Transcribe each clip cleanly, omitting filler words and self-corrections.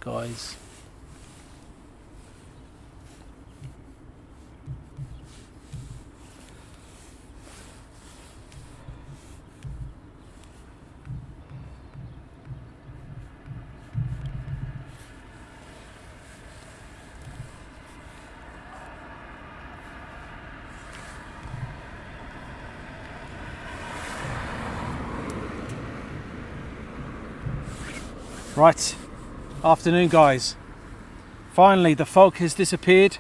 guys. Right, afternoon guys. Finally the fog has disappeared.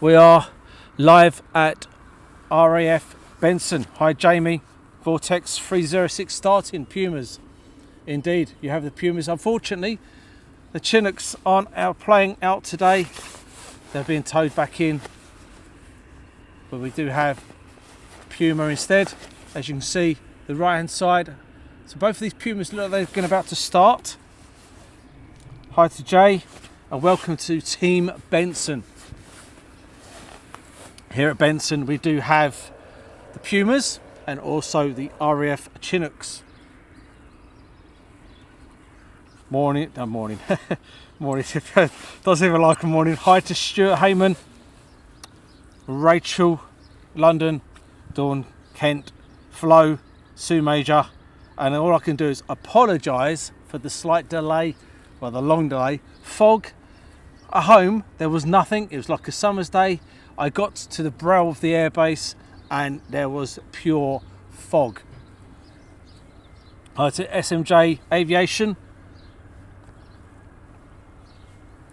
We are live at RAF Benson. Hi Jamie, Vortex 306 starting, Pumas. Indeed, you have the Pumas. Unfortunately, the Chinooks aren't playing out today. They're being towed back in. But we do have Puma instead. As you can see, the right hand side. So both of these Pumas look like they're about to start. Hi to Jay and welcome to Team Benson. Here at Benson we do have the Pumas and also the RAF Chinooks. Morning, morning, morning, doesn't even like a morning. Hi to Stuart Heyman, Rachel, London, Dawn, Kent, Flo, Sue Major, and all I can do is apologise for the slight delay. Well, the long delay. Fog. At home there was nothing. It was like a summer's day. I got to the brow of the airbase and there was pure fog. To SMJ Aviation.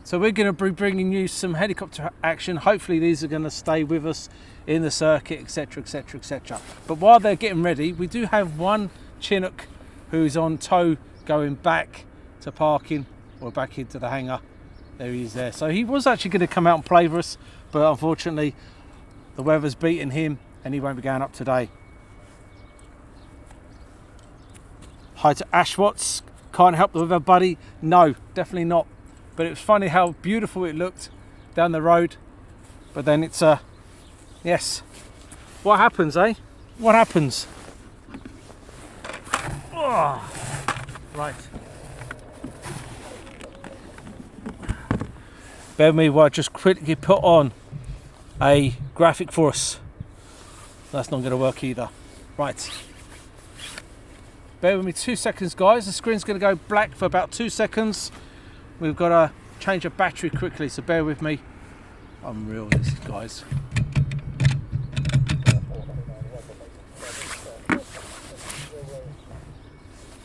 So we're going to be bringing you some helicopter action. Hopefully these are going to stay with us in the circuit, etc, etc, etc. But while they're getting ready, we do have one Chinook who's on tow going back to parking. Or back into the hangar. There he is there. So he was actually going to come out and play for us, but unfortunately the weather's beaten him and he won't be going up today. Hi to Ashwatts. Can't help the weather, buddy. No, definitely not. But it was funny how beautiful it looked down the road. But then it's yes. What happens, eh? What happens? Oh, right. Bear with me while I just quickly put on a graphic for us. That's not going to work either. Right. Bear with me 2 seconds, guys. The screen's going to go black for about 2 seconds. We've got to change a battery quickly, so bear with me. Unreal, this guys.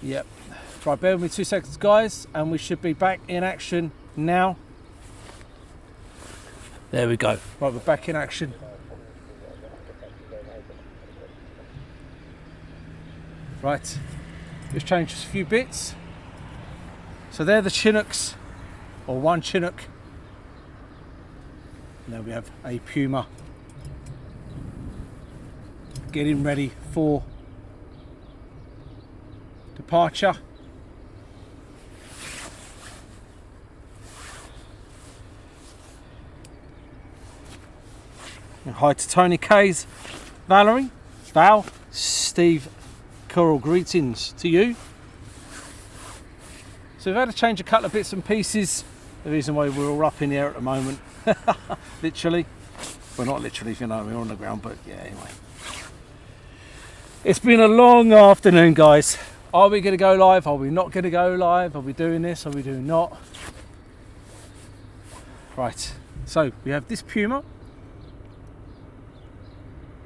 Yep. Right, bear with me 2 seconds, guys, and we should be back in action now. There we go. Right, we're back in action. Right, just changed a few bits. So they're the Chinooks, or one Chinook. And then we have a Puma. Getting ready for departure. Hi to Tony K's, Valerie, Val, Steve, Coral, greetings to you. So we've had to change a couple of bits and pieces. The reason why we're all up in the air at the moment, literally. Well, not literally, if you know, we're on the ground, but yeah, anyway. It's been a long afternoon, guys. Are we going to go live? Are we not going to go live? Are we doing this? Are we doing not? Right, so we have this Puma.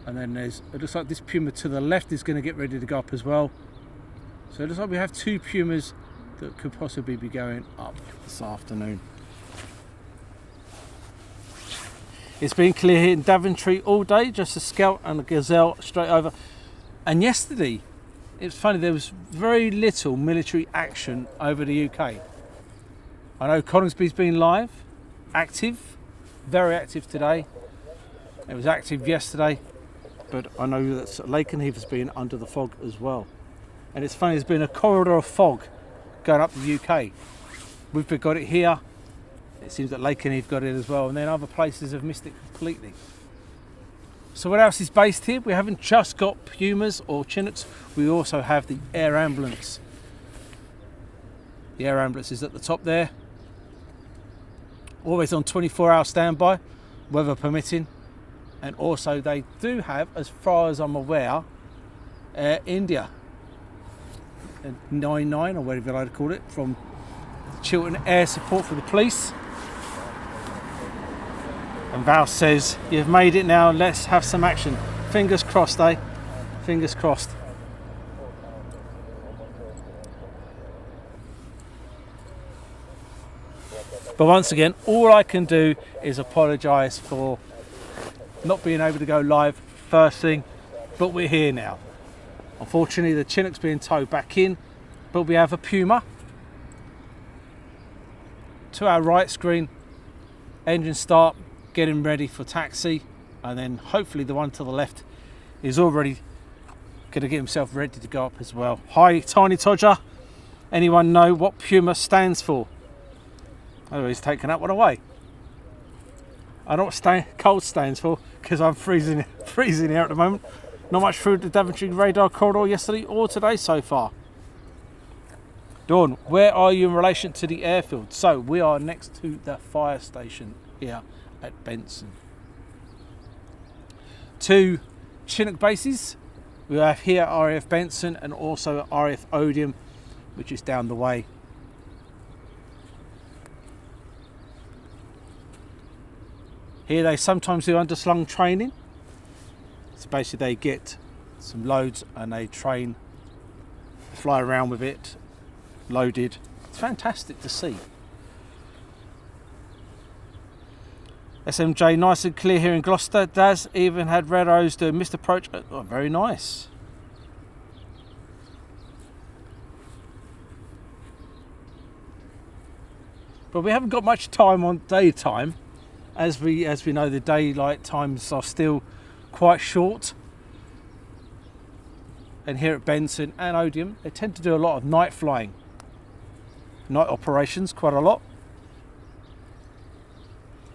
And then it looks like this Puma to the left is going to get ready to go up as well. So it looks like we have two Pumas that could possibly be going up this afternoon. It's been clear here in Daventry all day, just a Scout and a Gazelle straight over. And yesterday, it's funny, there was very little military action over the UK. I know Coningsby's been live, active, very active today. It was active yesterday. But I know that Lakenheath has been under the fog as well. And it's funny, there's been a corridor of fog going up the UK. We've got it here. It seems that Lakenheath got it as well. And then other places have missed it completely. So what else is based here? We haven't just got Pumas or Chinooks. We also have the Air Ambulance. The Air Ambulance is at the top there. always on 24-hour standby, weather permitting. And also they do have, as far as I'm aware, Air India 99 or whatever you like to call it, from Chiltern Air Support for the police. And Val says, you've made it now, let's have some action. Fingers crossed, eh? Fingers crossed. But once again, all I can do is apologise for not being able to go live first thing, but we're here now. Unfortunately, the Chinook's being towed back in, but we have a Puma to our right screen, engine start, getting ready for taxi, and then hopefully the one to the left is already going to get himself ready to go up as well. Hi, Tiny Todger. Anyone know what Puma stands for? Oh, he's taken that one away. I know what cold stands for, because I'm freezing here at the moment. Not much through the Daventry radar corridor yesterday or today so far. Dawn, where are you in relation to the airfield? So we are next to the fire station here at Benson. 2 Chinook bases. We have here RAF Benson and also RAF Odium, which is down the way. Here they sometimes do underslung training. So basically they get some loads and they train, fly around with it, loaded. It's fantastic to see. SMJ, nice and clear here in Gloucester. Daz even had red O's doing missed approach. Oh, very nice. But we haven't got much time on daytime. As we know, the daylight times are still quite short. And here at Benson and Odium, they tend to do a lot of night flying. Night operations, quite a lot.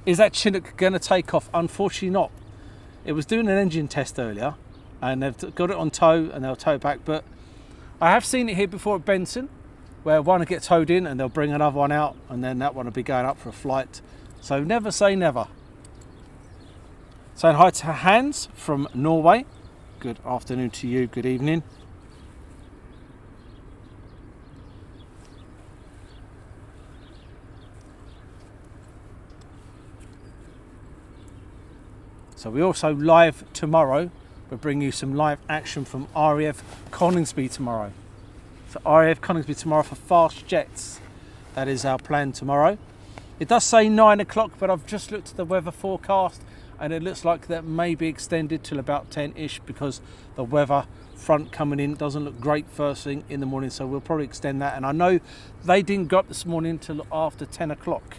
Is that Chinook going to take off? Unfortunately not. It was doing an engine test earlier, and they've got it on tow and they'll tow it back. But I have seen it here before at Benson, where one will get towed in and they'll bring another one out, and then that one will be going up for a flight. So never say never. Saying hi to Hans from Norway. Good afternoon to you, good evening. So we also live tomorrow. We'll bring you some live action from RAF Coningsby tomorrow. So RAF Coningsby tomorrow for fast jets. That is our plan tomorrow. It does say 9 o'clock, but I've just looked at the weather forecast and it looks like that may be extended till about 10-ish, because the weather front coming in doesn't look great first thing in the morning, so we'll probably extend that. And I know they didn't go up this morning till after 10 o'clock.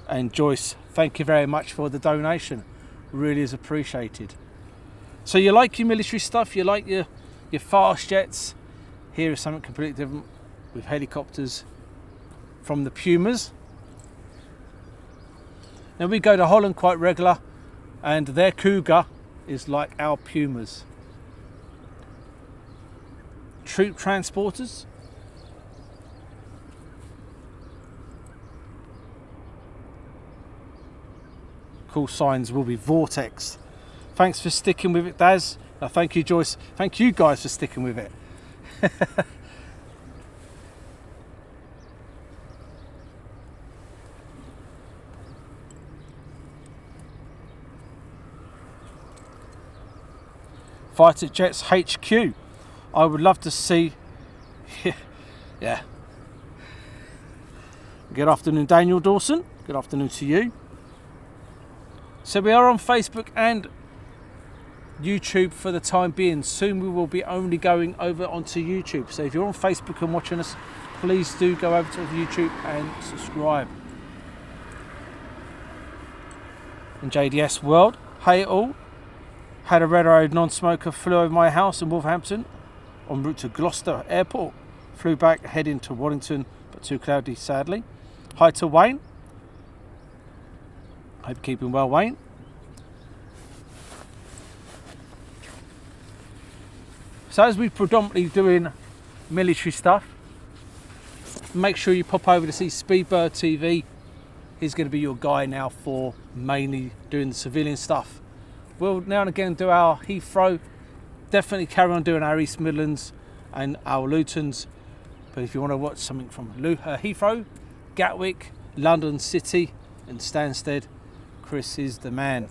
And Joyce, thank you very much for the donation. Really is appreciated. So you like your military stuff, you like your fast jets. Here is something completely different with helicopters from the Pumas. Now we go to Holland quite regular, and their Cougar is like our Pumas. Troop transporters. Call signs will be Vortex. Thanks for sticking with it, Daz. Thank you, Joyce. Thank you guys for sticking with it. Fighter Jets HQ. I would love to see. Yeah. Good afternoon, Daniel Dawson. Good afternoon to you. So we are on Facebook and YouTube for the time being. Soon we will be only going over onto YouTube. So if you're on Facebook and watching us, please do go over to YouTube and subscribe. In JDS World, hey all. Had a red road non-smoker flew over my house in Wolverhampton en route to Gloucester Airport. Flew back heading to Waddington, but too cloudy sadly. Hi to Wayne. Hope you're keeping well, Wayne. So as we're predominantly doing military stuff, make sure you pop over to see Speedbird TV. He's going to be your guy now for mainly doing the civilian stuff. We'll now and again do our Heathrow. Definitely carry on doing our East Midlands and our Lutons. But if you want to watch something from Heathrow, Gatwick, London City and Stansted, Chris is the man.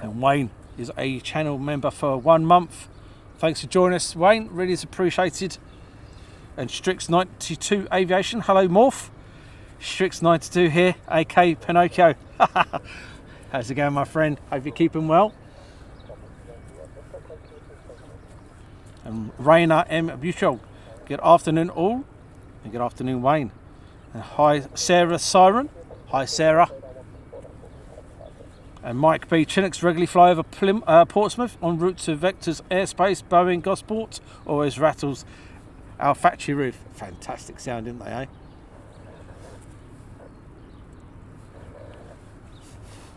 And Wayne is a channel member for 1 month. Thanks for joining us, Wayne. Really is appreciated. And Strix92 Aviation. Hello, Morph. Strix92 here, aka Pinocchio. How's it going, my friend? Hope you're keeping well. And Raina M. Butchell. Good afternoon, all. And good afternoon, Wayne. And hi, Sarah Siren. Hi, Sarah. And Mike B. Chinooks regularly fly over Portsmouth en route to Vector's airspace, Boeing Gosport. Always rattles our factory roof. Fantastic sound, didn't they, eh?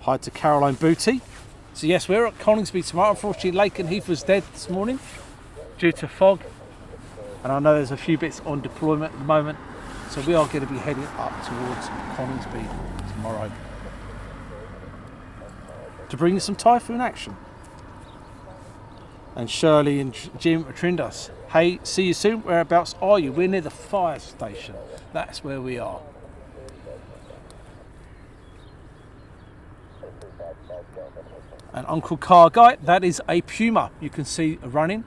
Hi to Caroline Booty. So yes, we're at Coningsby tomorrow. Unfortunately, Lake and Heath was dead this morning due to fog. And I know there's a few bits on deployment at the moment. So we are going to be heading up towards Coningsby tomorrow to bring you some typhoon action. And Shirley and Jim Trindas. Hey, see you soon. Whereabouts are you? We're near the fire station. That's where we are. And Uncle Car Guy, that is a Puma you can see running.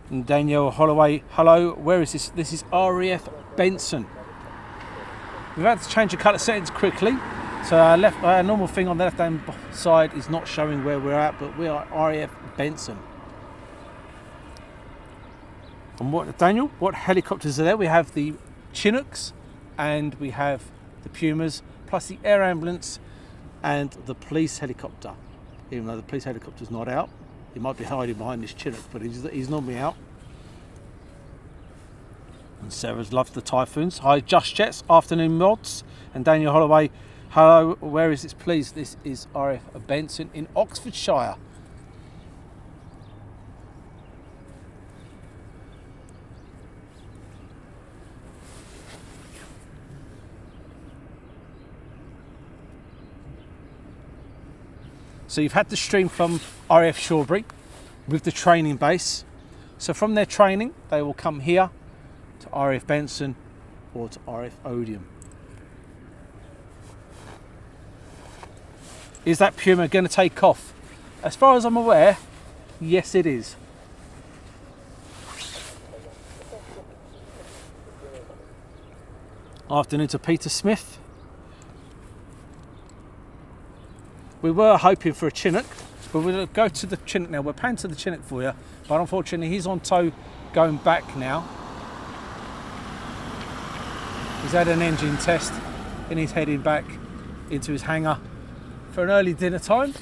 And Danielle Holloway, hello, where is this? This is RAF Benson. We've had to change a couple of settings quickly. So our normal thing on the left hand side is not showing where we're at, but we are RAF Benson. And what, Daniel, what helicopters are there? We have the Chinooks and we have the Pumas, plus the air ambulance and the police helicopter. Even though the police helicopter's not out, he might be hiding behind this Chinook, but he's normally out. And Sarah's loved the Typhoons. Hi, Just Jets, afternoon mods. And Daniel Holloway, hello, where is this please? This is RAF Benson in Oxfordshire. So you've had the stream from RAF Shawbury with the training base. So from their training, they will come here to RAF Benson or to RAF Odium. Is that Puma going to take off? As far as I'm aware, yes it is. Afternoon to Peter Smith. We were hoping for a Chinook, but we'll go to the Chinook now. We're panning to the Chinook for you, but unfortunately he's on tow going back now. He's had an engine test and he's heading back into his hangar for an early dinner time.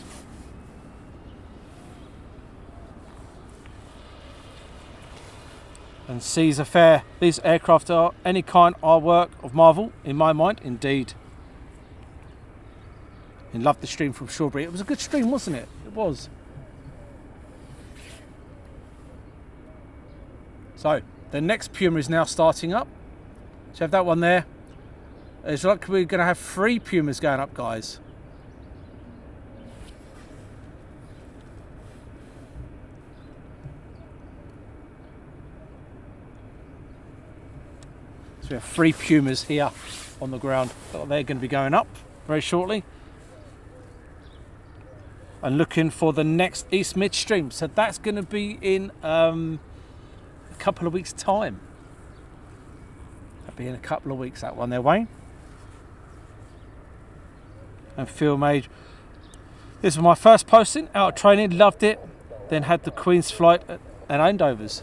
And Caesar Fair, these aircraft are any kind are work of marvel in my mind, indeed. And loved the stream from Shawbury. It was a good stream, wasn't it? It was. So the next Puma is now starting up. So have that one there. It's like we're going to have 3 Pumas going up, guys. So we have 3 Pumas here on the ground. They're going to be going up very shortly. And looking for the next East Midstream. So that's going to be in a couple of weeks' time. That'll be in a couple of weeks, that one there, Wayne. And Phil Mage. This was my first posting out of training, loved it. Then had the Queen's flight at Andover's.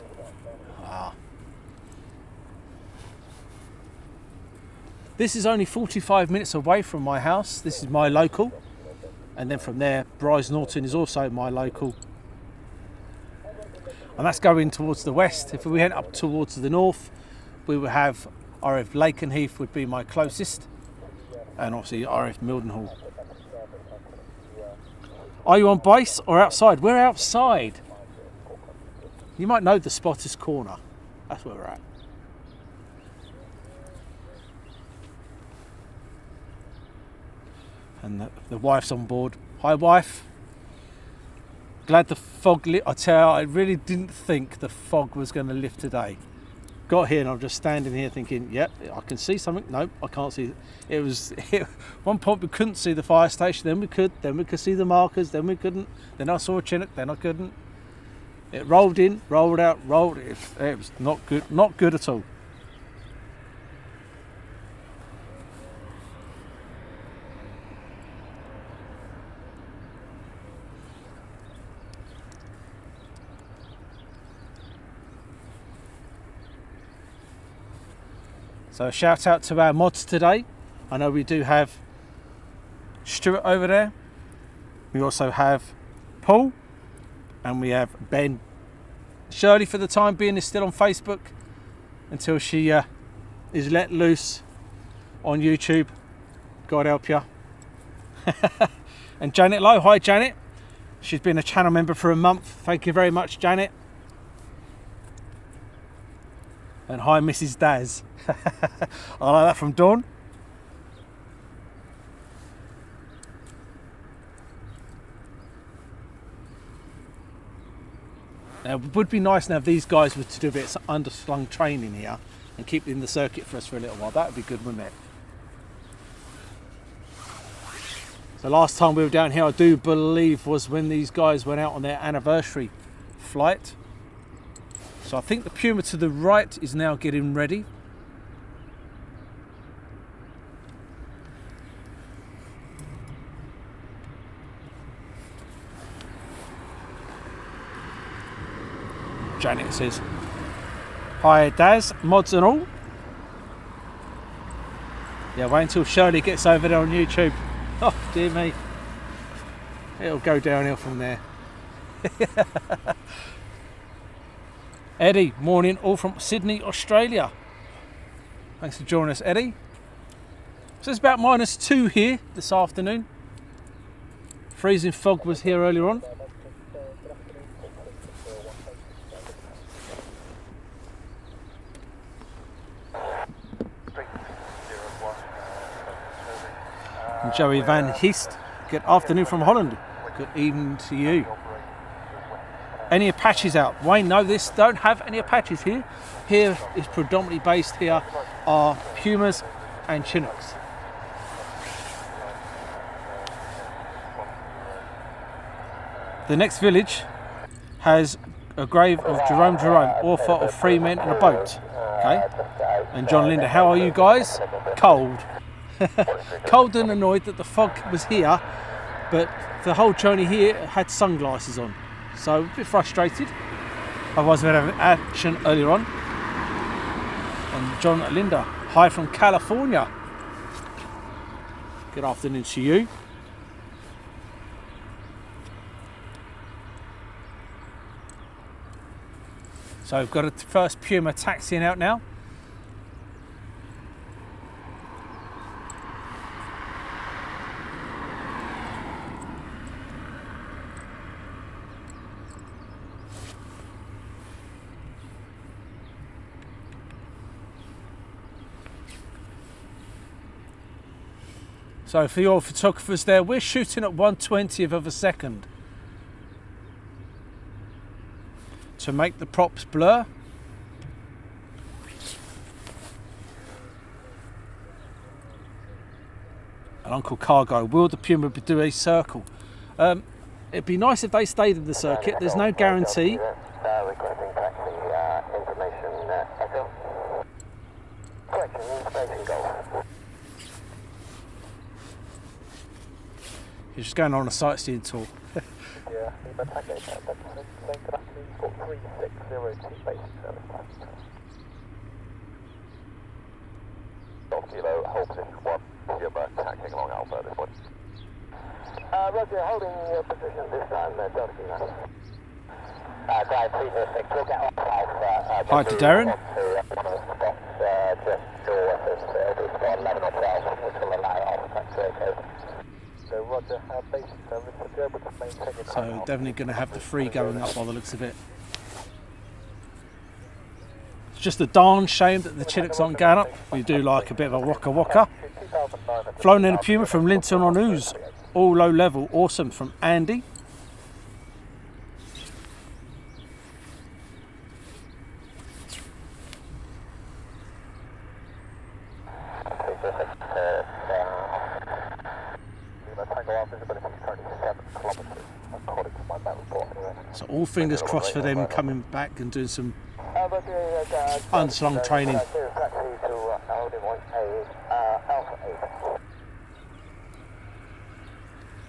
Wow. This is only 45 minutes away from my house. This is my local. And then from there, Bryce Norton is also my local. And that's going towards the west. If we head up towards the north, we would have RAF Lakenheath would be my closest. And obviously RAF Mildenhall. Are you on base or outside? We're outside. You might know the Spotters Corner. That's where we're at. And the wife's on board. Hi, wife. Glad the fog lit. I tell you, I really didn't think the fog was going to lift today. Got here and I'm just standing here thinking, yep, I can see something. No, I can't see it. It was at one point we couldn't see the fire station, then we could see the markers, then we couldn't, then I saw a Chinook, then I couldn't. It rolled in, rolled out, rolled. It was not good at all. So a shout out to our mods today. I know we do have Stuart over there. We also have Paul and we have Ben. Shirley for the time being is still on Facebook until she is let loose on YouTube. God help you. And Janet Lowe, hi Janet. She's been a channel member for a month. Thank you very much, Janet. And hi Mrs. Daz. I like that from Dawn. Now it would be nice now if these guys were to do a bit of underslung training here and keep in the circuit for us for a little while. That would be good, wouldn't it? So last time we were down here, I do believe, was when these guys went out on their anniversary flight. So I think the Puma to the right is now getting ready. Janet says, hi Daz, mods and all. Yeah, wait until Shirley gets over there on YouTube. Oh dear me. It'll go downhill from there. Eddie, morning, all from Sydney, Australia. Thanks for joining us, Eddie. So it's about -2 here this afternoon. Freezing fog was here earlier on. And Joey Van Heest, good afternoon from Holland. Good evening to you. Any Apaches out? Wayne, no, this don't have any Apaches here. Here is predominantly based here are Pumas and Chinooks. The next village has a grave of Jerome, author of 3 Men and a Boat. Okay. And John Linder, how are you guys? Cold. Cold and annoyed that the fog was here, but the whole journey here had sunglasses on. So a bit frustrated. Otherwise we'd have action earlier on. And John Linder, hi from California. Good afternoon to you. So we've got a first Puma taxiing out now. So for your photographers there, we're shooting at 1/20th of a second to make the props blur. And Uncle Cargo, will the Puma do a circle? It'd be nice if they stayed in the circuit. There's no guarantee. You're just going on a sightseeing tour. Roger, holding your position this time, Hi to Darren. So definitely going to have the 3 going up by the looks of it. just a darn shame that the Chinooks aren't going up. We do like a bit of a waka waka. Flown in a Puma from Linton on Ouse. All low level, awesome, from Andy. So all fingers crossed for them coming back and doing some unslung training.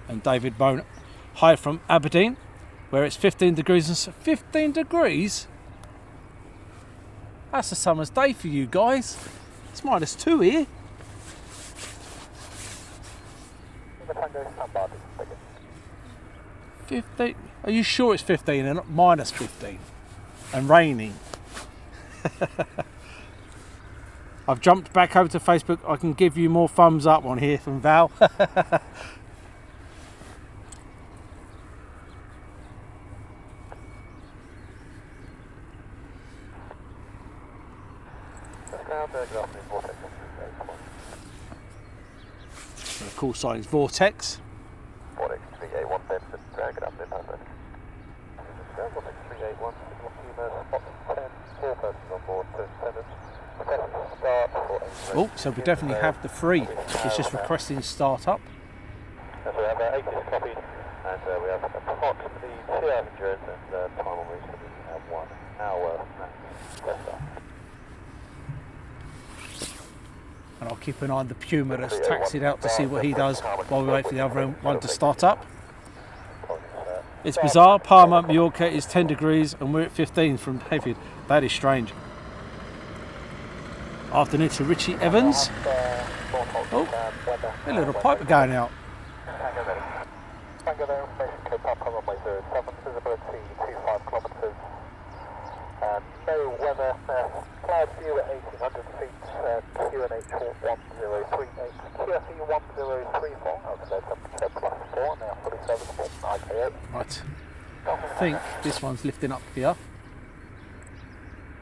And David Bone, hi from Aberdeen, where it's 15 degrees and 15 degrees. That's a summer's day for you guys. It's -2 here. $15. Are you sure it's 15 and not -15 and raining? I've jumped back over to Facebook. I can give you more thumbs up on here from Val. The call sign is Vortex. Vortex 381 Benson, good afternoon, London. Vortex 381, spot 10, 4 persons on board, 2 attendants. Oh, so we definitely have the 3. It's just requesting start up. So we have 80 copied, and we have approximately 2 hours endurance, and time on route to be 1 hour. And I'll keep an eye on the Puma that's taxied out to see what he does while we wait for the other one to start up. It's bizarre. Palma, Mallorca is 10 degrees and we're at 15 from David. That is strange. Afternoon to Richie Evans. Oh, a little piper going out. Tango there, information code Papa runway 07, visibility 25 kilometres. No weather, cloud view at 1800 feet, QNH 1038, QFE 1034, outside temperature +4, now fully serviceable, IKO. Right, I think this one's lifting up here.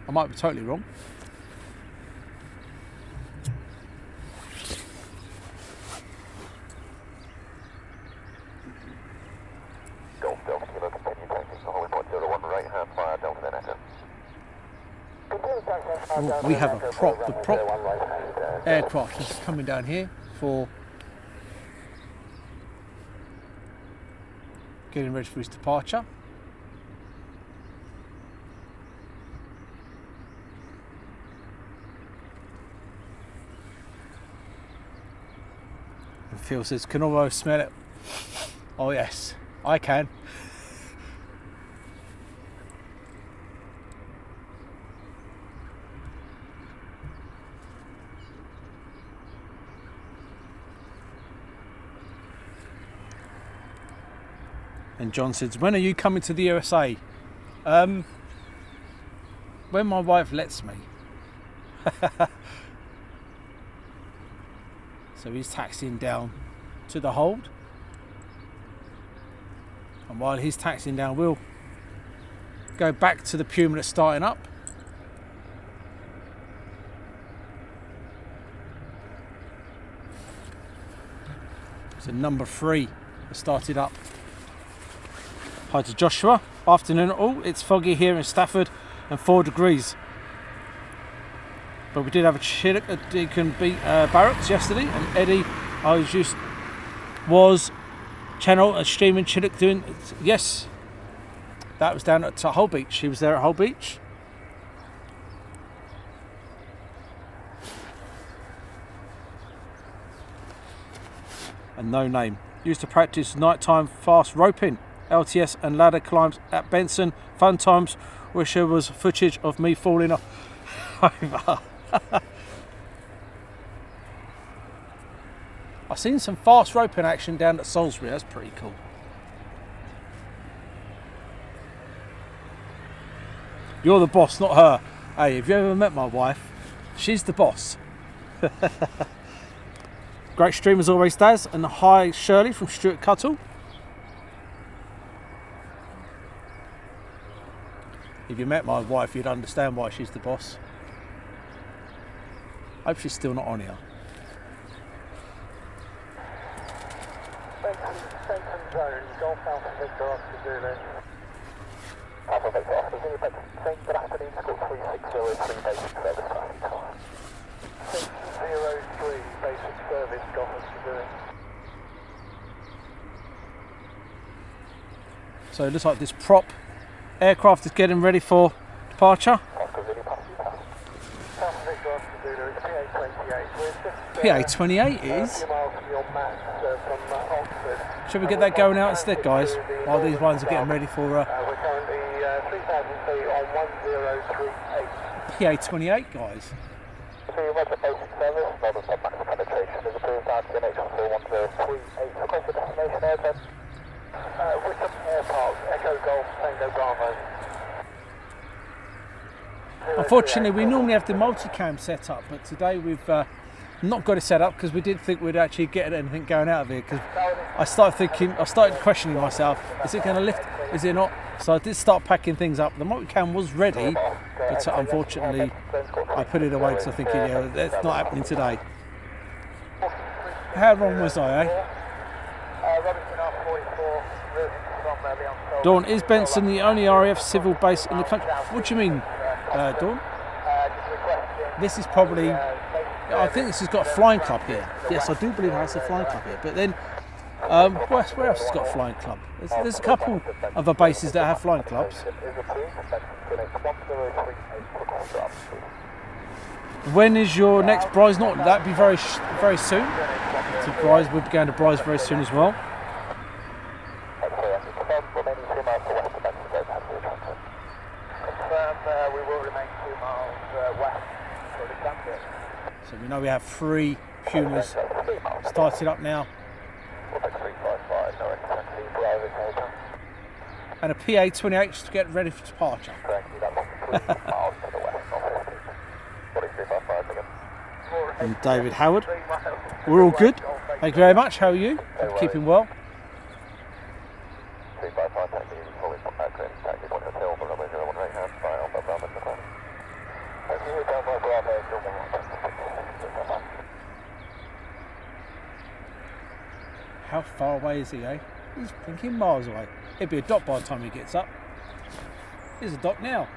I might be totally wrong. Golf Delta, Kilo, continue taxi to Holly Point 01, right hand fire, Delta then Echo. Oh, we have a prop. The prop aircraft is coming down here for getting ready for his departure. And Phil says, can almost smell it. Oh yes, I can. And John says, when are you coming to the USA? When my wife lets me. So he's taxiing down to the hold. And while he's taxiing down, we'll go back to the Puma that's starting up. So number 3 has started up. Hi to Joshua. Afternoon all. It's foggy here in Stafford and 4 degrees. But we did have a Chinook at Deacon Barracks yesterday, and Eddie was channel and streaming Chinook doing. Yes, that was down at Hull Beach. He was there at Hull Beach. And no name. Used to practice nighttime fast roping, LTS and ladder climbs at Benson. Fun times. Wish there was footage of me falling over. I've seen some fast roping action down at Salisbury. That's pretty cool. You're the boss, not her. Hey, have you ever met my wife? She's the boss. Great stream as always, Daz. And hi Shirley from Stuart Cuttle. If you met my wife, you'd understand why she's the boss. Hope she's still not on here. Benson zone, Golf Alpha Victor Oscar Zulu. Alpha Victor Oscar Zulu, Benson, good afternoon, Squad 3603, basic service traffic time. 603, basic service, Golf Oscar Zulu. So it looks like this prop aircraft is getting ready for departure. Oscar Zulu, passenger. Alpha Victor Oscar Zulu, it's PA28. We're just PA28 a is. few miles from your match from Oxford. Should we get that going out instead, guys? While these ones are getting ready for We're currently 3,000 feet on 1038. PA28, guys. So Roger, basic service, model sub-max penetration is approved out to NH41038. Across the destination airport. Wickham Airport, Echo Golf, Tango Bravo. Unfortunately, we normally have the multicam set up, but today we've not got it set up because we didn't think we'd actually get anything going out of here. Because I started questioning myself: is it going to lift? Is it not? So I did start packing things up. The multicam was ready, but unfortunately, I put it away because I'm thinking, yeah, that's not happening today. How wrong was I, eh? Dawn, is Benson the only RAF civil base in the country? What do you mean, Dawn? This is probably, I think this has got a flying club here. Yes, I do believe it has a flying club here. But then, where else has got a flying club? There's a couple of the bases that have flying clubs. When is your next Brise? Not that'd be very soon. So Brise, we're going to Brise very soon as well. We will remain 2 miles west for the transit. So we know we have 3 Pumas started up now. And a PA28 to get ready for departure. And David Howard. We're all good. Thank you very much. How are you? Keeping well. How far away is he, eh? He's thinking miles away. He'll be a dot by the time he gets up. Here's a dot now.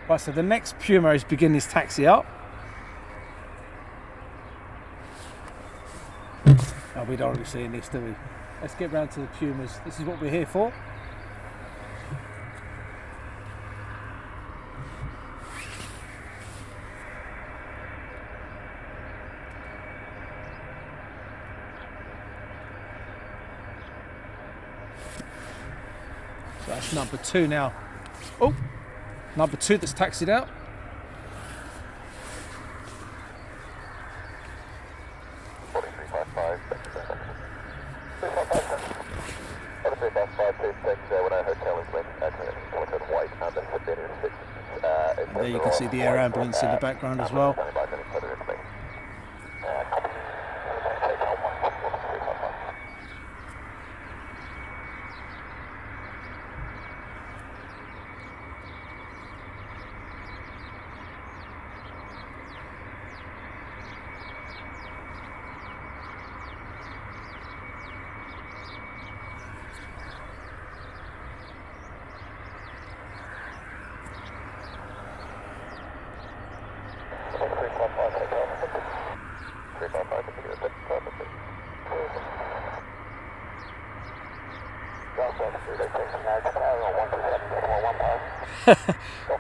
Right, so the next Puma is beginning his taxi up. Oh, we don't want to be seeing this, do we? Let's get round to the Pumas. This is what we're here for. So that's number 2 now. Oh, number 2 that's taxied out. There you can see the air ambulance in the background as well.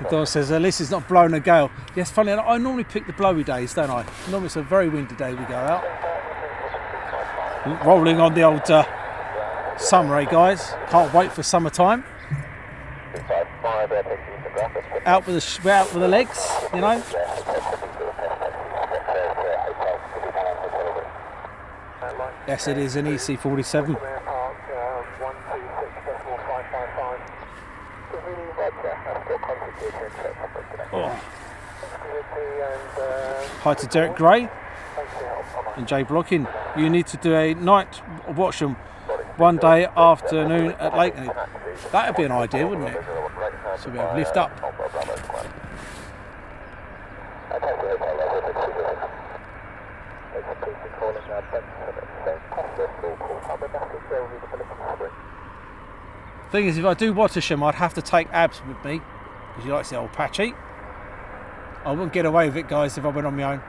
Don says, at least it's not blowing a gale. Yes, funny, I normally pick the blowy days, don't I? Normally it's a very windy day we go out. Rolling on the old summer, eh, guys? Can't wait for summertime. Out with the legs, you know. Yes, it is an EC47. Oh. Hi to Derek Gray and Jay Blocking. You need to do a night watch them one day afternoon at Lakenhead. That would be an idea, wouldn't it? So we have lift up. Thing is, if I do Watersham, I'd have to take Abs with me, because he likes the old patchy. I wouldn't get away with it, guys, if I went on my own.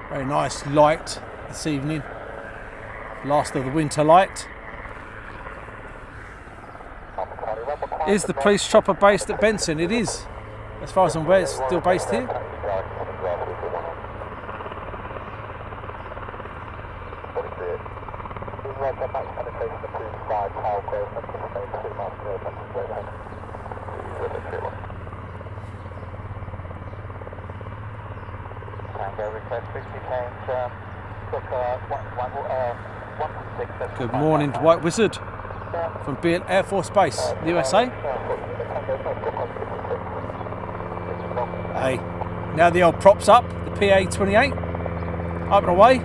Very nice light this evening. Last of the winter light. Is the police chopper based at Benson? It is. As far as I'm aware, it's still based here. Good morning, Dwight Wizard from Beale Air Force Base, USA. Hey, now the old props up, the PA-28, up and away.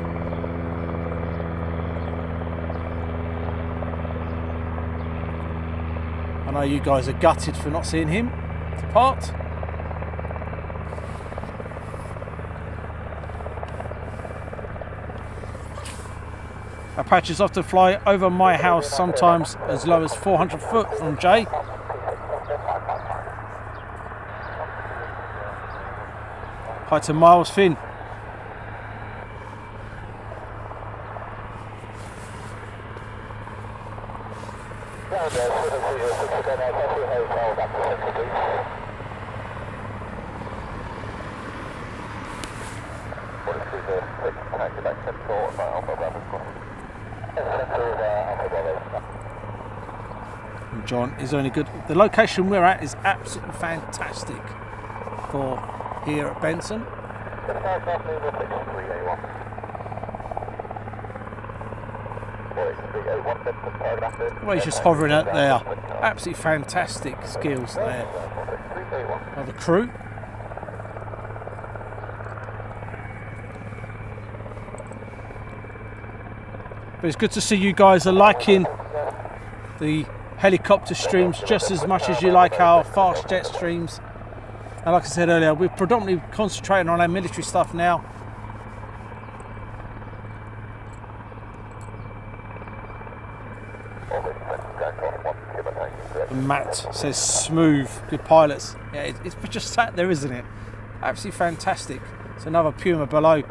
I know you guys are gutted for not seeing him depart. Apaches often fly over my house, sometimes as low as 400 foot from Jay. Hi to Miles Finn. And John is only good. The location we're at is absolutely fantastic for here at Benson. Well, he's just hovering out there. Absolutely fantastic skills there by the crew. But it's good to see you guys are liking the helicopter streams just as much as you like our fast jet streams. And like I said earlier, we're predominantly concentrating on our military stuff now. And Matt says smooth, good pilots. Yeah, it's just sat there, isn't it? Absolutely fantastic. It's another Puma below.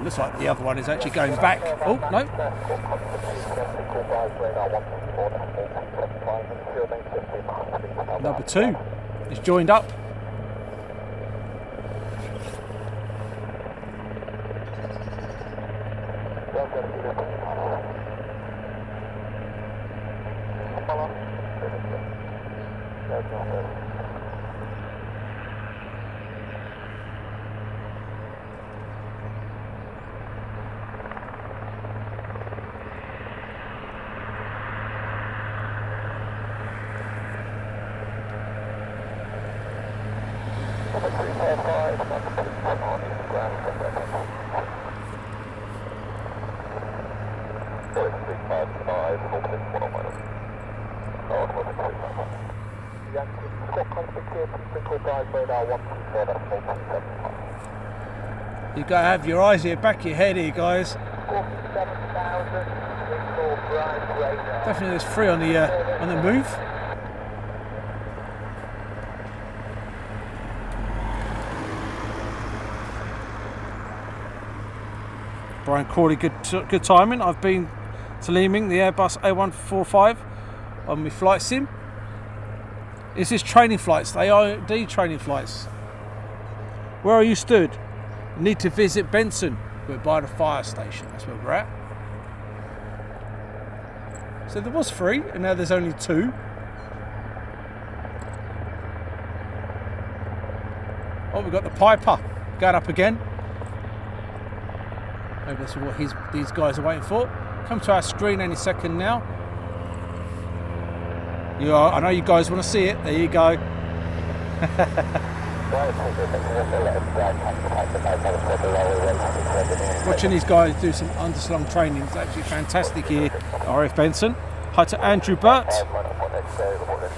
Looks like the other one is actually going back. Oh, no. Number 2 is joined up. You gotta have your eyes at the back of your head here, guys. Definitely there's 3 on the move. Brian Crawley, good timing. I've been to Leeming, the Airbus A145 on my flight sim. This is training flights, they are indeed training flights. Where are you stood? Need to visit Benson. We're by the fire station, that's where we're at. So there was 3 and now there's only 2. Oh, we've got the Piper going up again. Maybe that's what these guys are waiting for. Come to our screen any second now. I know you guys want to see it. There you go. Watching these guys do some underslung training is actually fantastic here at RAF Benson. Hi to Andrew Burt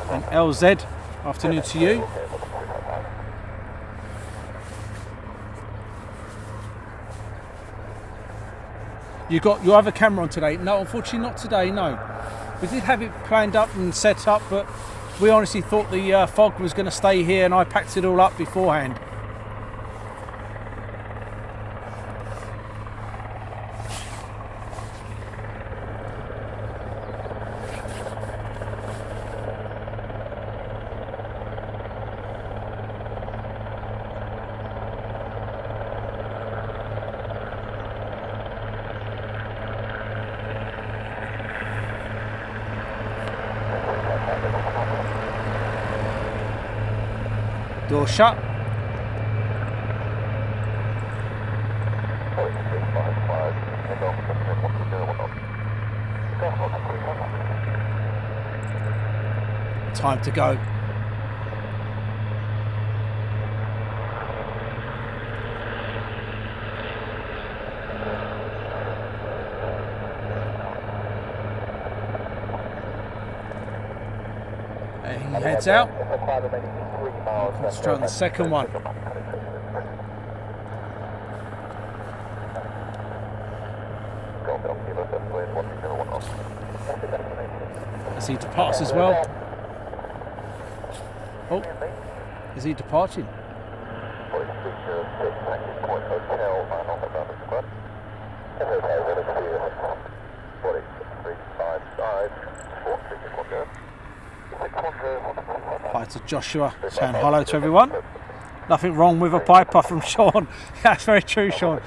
and LZ. Afternoon to you. You got your other camera on today? No, unfortunately not today, no. We did have it planned up and set up, but we honestly thought the fog was going to stay here and I packed it all up beforehand. Door shut. Time to go. And he heads out. Concentrate on the second one. As he departs as well. Oh, is he departing? Hi to Joshua, saying hello to everyone. Nothing wrong with a Piper from Sean. That's very true, Sean.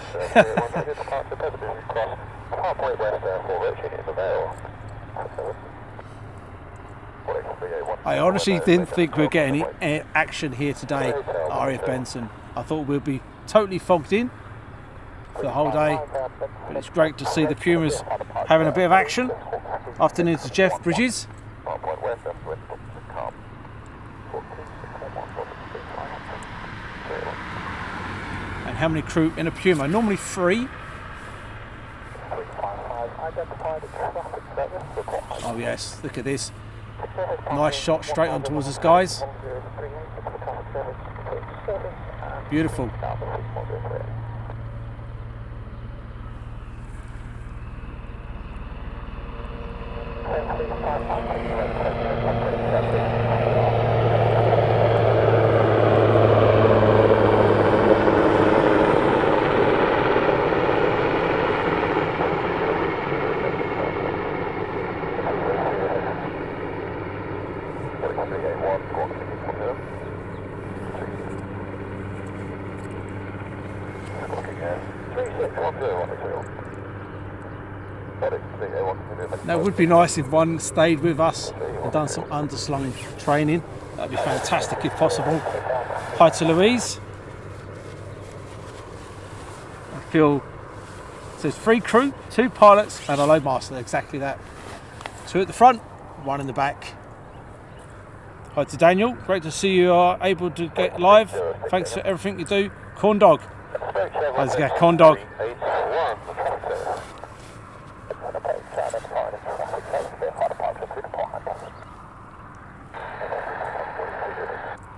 I honestly didn't think we'd get any air action here today at RAF Benson. I thought we'd be totally fogged in for the whole day, but it's great to see the Pumas having a bit of action. Afternoon to Jeff Bridges. And how many crew in a Puma? Normally 3. Oh yes, look at this. Nice shot straight on towards us, guys. Beautiful. Now, it would be nice if one stayed with us and done some underslung training. That'd be fantastic if possible. Hi to Louise. I feel it says 3 crew, 2 pilots and a load master. Exactly that. 2 at the front, 1 in the back. Hi to Daniel. Great to see you are able to get live. Thanks for everything you do. Corn Dog. Let's get Corn Dog.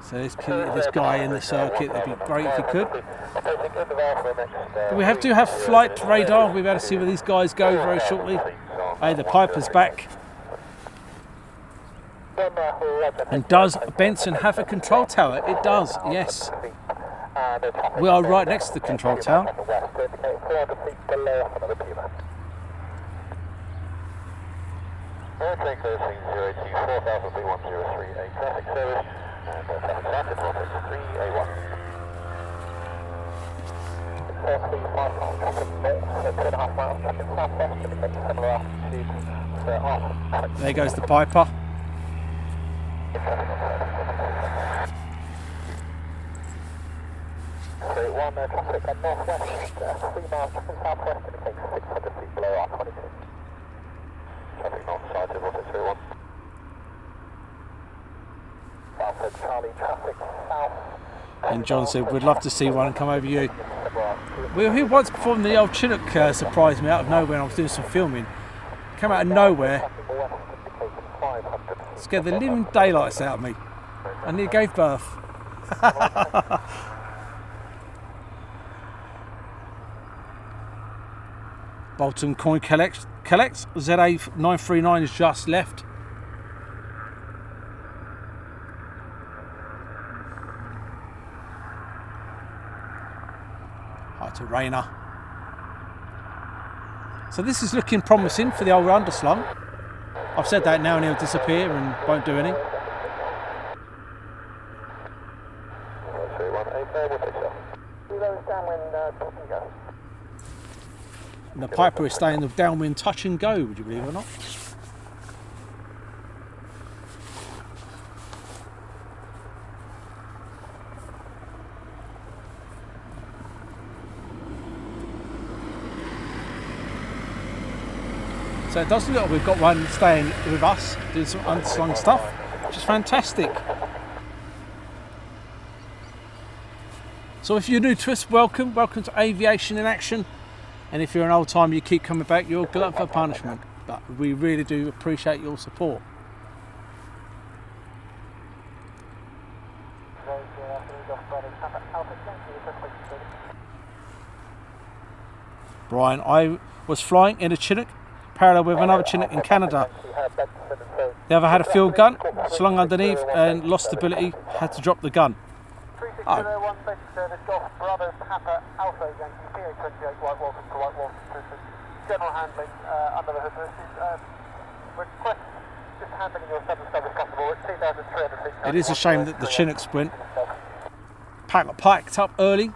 So this guy in the circuit, it'd be great if he could. But we do have flight radar. We'll be able to see where these guys go very shortly. Hey, the Piper's back. And does Benson have a control tower? It does, yes. We are right next to the control tower. There goes the Piper. Traffic at northwest, 3 miles to the southwest, and it takes 600 feet below R22. Traffic not sighted, 131. Southward Charlie, traffic south. And John said, we'd love to see one and come over you. We were here once before, and the old Chinook surprised me out of nowhere when I was doing some filming. Came out of nowhere, scared the living daylights out of me, and it gave birth. Bolton Coin collects. ZA939 has just left. Hi to Rayner. So this is looking promising for the old underslung. I've said that now and he'll disappear and won't do any. And the Piper is staying the downwind touch and go, would you believe it or not? So it does look like we've got one staying with us, doing some underslung stuff, which is fantastic. So if you're new to us, welcome to Aviation in Action. And if you're an old timer, you keep coming back, you're glutton for punishment. But we really do appreciate your support. Brian, I was flying in a Chinook, parallel with another Chinook in Canada. The other had a field gun, slung underneath and lost stability, had to drop the gun. Oh. General handling under the hood. Request just handling in your 7-star possible at 2,300 feet. It is a shame that the Chinooks went packed up early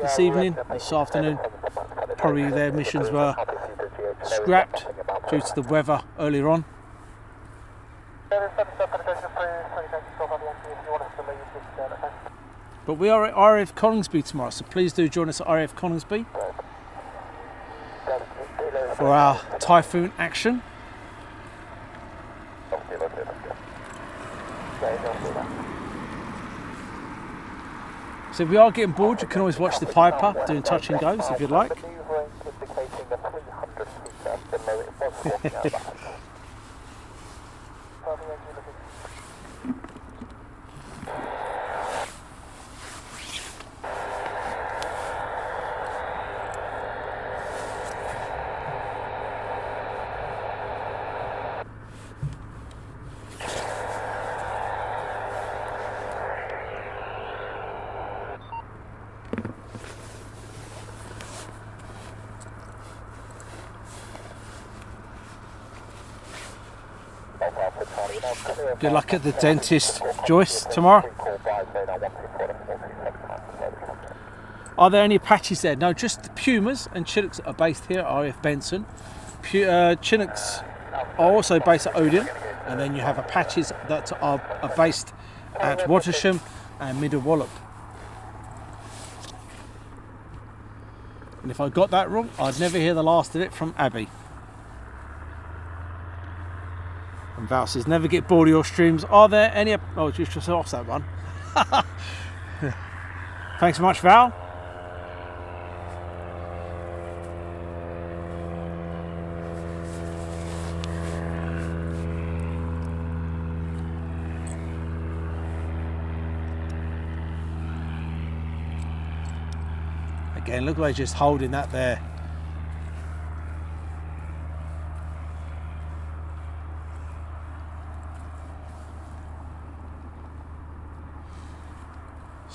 this evening, this afternoon. Probably their missions were scrapped due to the weather earlier on. But we are at RAF Coningsby tomorrow, so please do join us at RAF Coningsby for our Typhoon action. So if we are getting bored, you can always watch the Piper doing touch and goes if you'd like. Good luck at the dentist, Joyce, tomorrow. Are there any Apaches there? No, just the Pumas and Chinooks are based here at RAF Benson. Chinooks are also based at Odeon, and then you have Apaches that are based at Watersham and Middle Wallop. And if I got that wrong, I'd never hear the last of it from Abby. And Val says, never get bored of your streams. Are there any... Oh, just off that one. Thanks so much, Val. Again, look like just holding that there.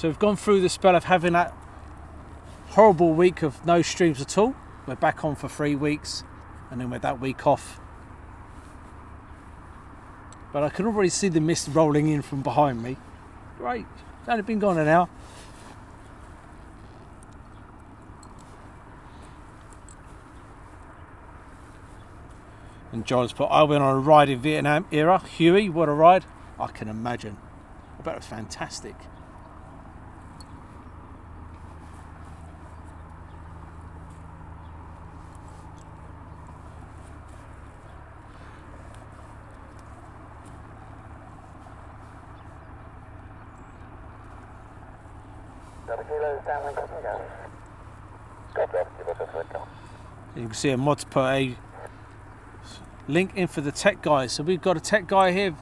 So we've gone through the spell of having that horrible week of no streams at all. We're back on for 3 weeks, and then we had that week off. But I can already see the mist rolling in from behind me. Great, it's only been gone an hour. And John's put, I went on a ride in Vietnam era. Huey, what a ride. I can imagine. I bet it was fantastic. You can see a mod's put a link in for the tech guys. So we've got a tech guy here. If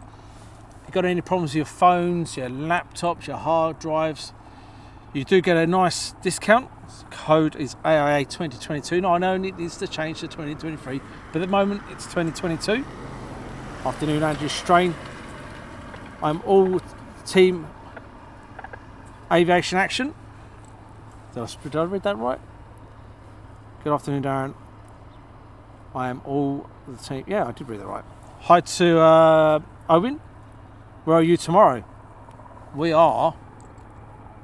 you've got any problems with your phones, your laptops, your hard drives, you do get a nice discount. The code is AIA 2022. Now I know it needs to change to 2023, but at the moment it's 2022. Afternoon, Andrew Strain. I'm all team aviation action. Did I read that right? Good afternoon, Darren. I am all the team. Yeah, I did read that right. Hi to Owen. Where are you tomorrow? We are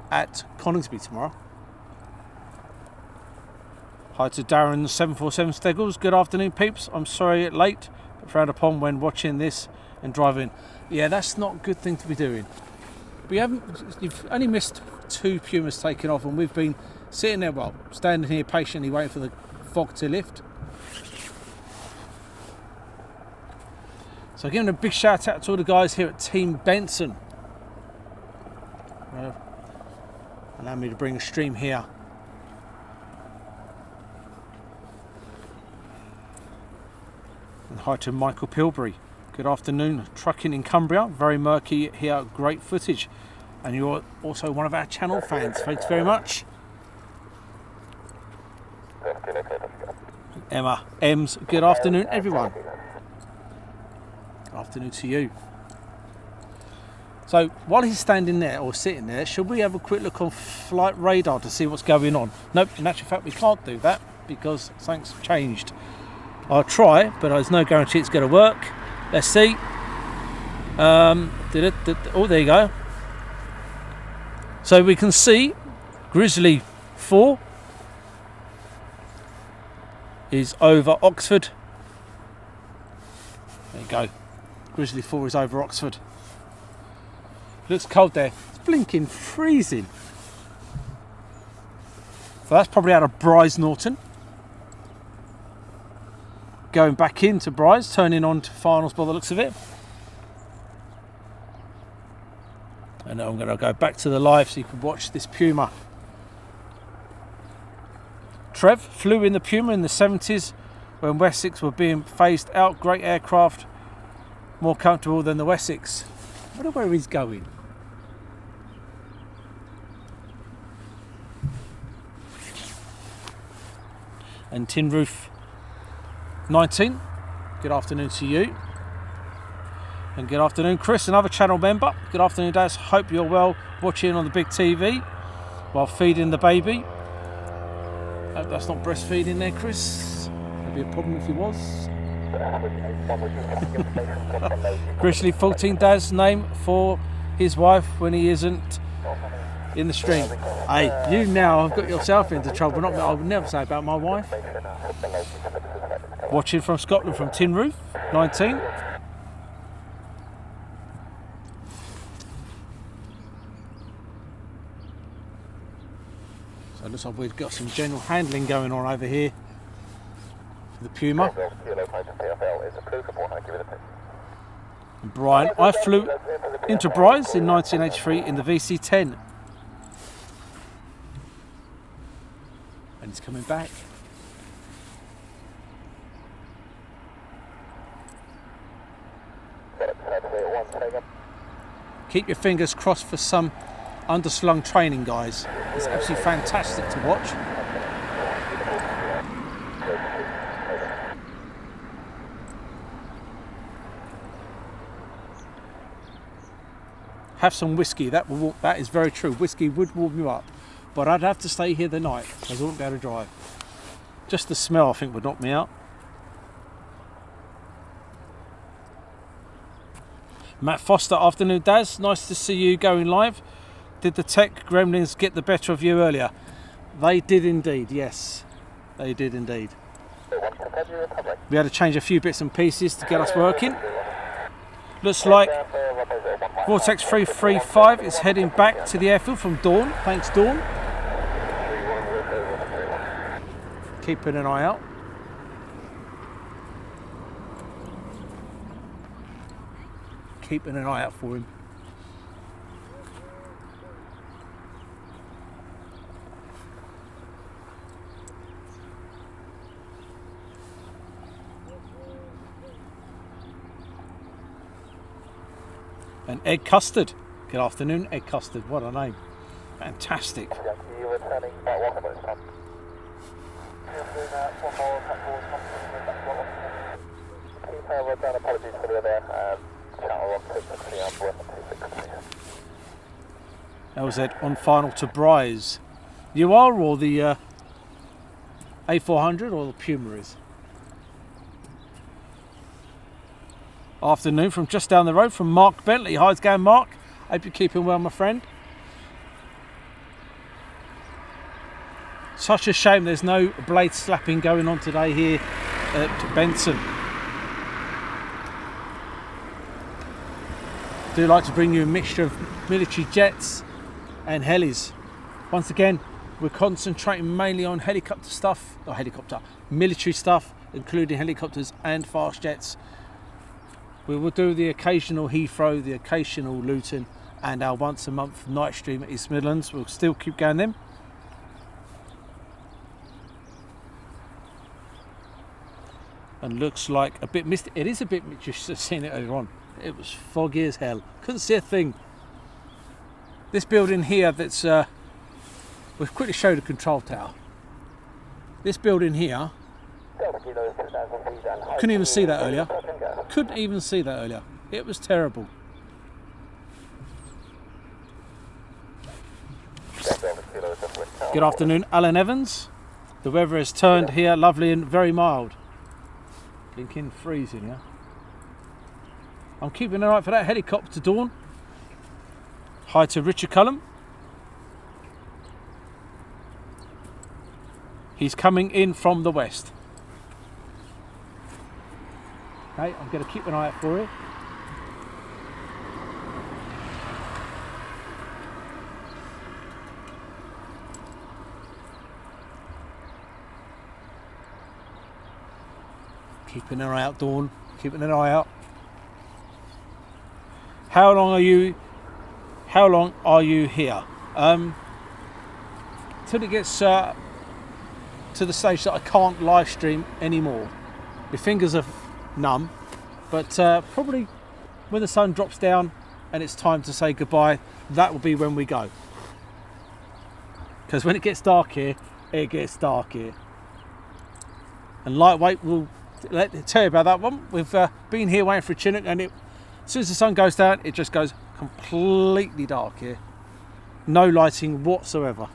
at Coningsby tomorrow. Hi to Darren 747 Steggles. Good afternoon, peeps. I'm sorry it's late, but frowned upon when watching this and driving. Yeah, that's not a good thing to be doing. You've only missed 2 Pumas taking off, and we've been sitting there, well, standing here patiently waiting for the fog to lift. So giving a big shout out to all the guys here at Team Benson. Allow me to bring a stream here. And hi to Michael Pilbury. Good afternoon. Trucking in Cumbria, very murky here, great footage. And you're also one of our channel fans. Thanks very much. Emma Ems, good afternoon everyone. Good afternoon to you. So while he's standing there or sitting there, should we have a quick look on flight radar to see what's going on? Nope, in actual fact we can't do that because something's changed. I'll try, but there's no guarantee it's going to work. Let's see. Oh, there you go. So we can see Grizzly 4 is over Oxford. There you go. Grizzly 4 is over Oxford. Looks cold there. It's blinking freezing. So that's probably out of Bryce Norton. Going back into Bryce, turning on to finals by the looks of it. And now I'm going to go back to the live so you can watch this Puma. Trev flew in the Puma in the 70s when Wessex were being phased out. Great aircraft, more comfortable than the Wessex. I wonder where he's going. And Tin Roof 19, good afternoon to you. And good afternoon, Chris, another channel member. Good afternoon, Daz. Hope you're well, watching on the big TV while feeding the baby. Hope that's not breastfeeding there, Chris. That'd be a problem if he was. Grizzly 14, Daz's name for his wife when he isn't in the stream. Hey, you now have got yourself into trouble. Not I would never say about my wife. Watching from Scotland from Tin Roof 19. So it looks like we've got some general handling going on over here for the Puma. And Brian, I flew into Bryce in 1983 in the VC-10. And it's coming back. Keep your fingers crossed for some underslung training, guys. It's absolutely fantastic to watch. have some whiskey. That is very true. Whiskey would warm you up, but I'd have to stay here the night because I wouldn't be able to drive. Just the smell, I think, would knock me out. Matt Foster, afternoon, Daz. Nice to see you going live. Did the tech gremlins get the better of you earlier? They did indeed, yes. They did indeed. We had to change a few bits and pieces to get us working. Looks like Vortex 335 is heading back to the airfield from Dawn. Thanks, Dawn. Keeping an eye out. Keeping an eye out for him. And Egg Custard. Good afternoon, Egg Custard. What a name. Fantastic. LZ on final to Bryce. You are, or the A400 or the Puma is? Afternoon from just down the road from Mark Bentley. Hi again, Mark. Hope you're keeping well, my friend. Such a shame there's no blade slapping going on today here at Benson. Do like to bring you a mixture of military jets and helis. Once again, we're concentrating mainly on helicopter stuff, or military stuff, including helicopters and fast jets. We will do the occasional Heathrow, the occasional Luton, and our once a month night stream at East Midlands. We'll still keep going them. And looks like a bit misty. It is a bit, you should have seen it earlier on. It was foggy as hell. Couldn't see a thing. This building here that's, we'll quickly show the control tower. This building here, couldn't even see that earlier. Couldn't even see that earlier. It was terrible. Good afternoon, Alan Evans. The weather has turned here lovely and very mild. Blinking freezing, yeah. I'm keeping an eye out for that helicopter, Dawn. Hi to Richard Cullum. He's coming in from the west. Okay, I'm going to keep an eye out for it. Keeping an eye out, Dawn. Keeping an eye out. How long are you here? Till it gets to the stage that I can't live stream anymore. My fingers are numb, but probably when the sun drops down and it's time to say goodbye, that will be when we go. Because when it gets dark here, it gets dark here. And lightweight will tell you about that one. We've been here waiting for a Chinook, and as soon as the sun goes down, it just goes completely dark here. No lighting whatsoever.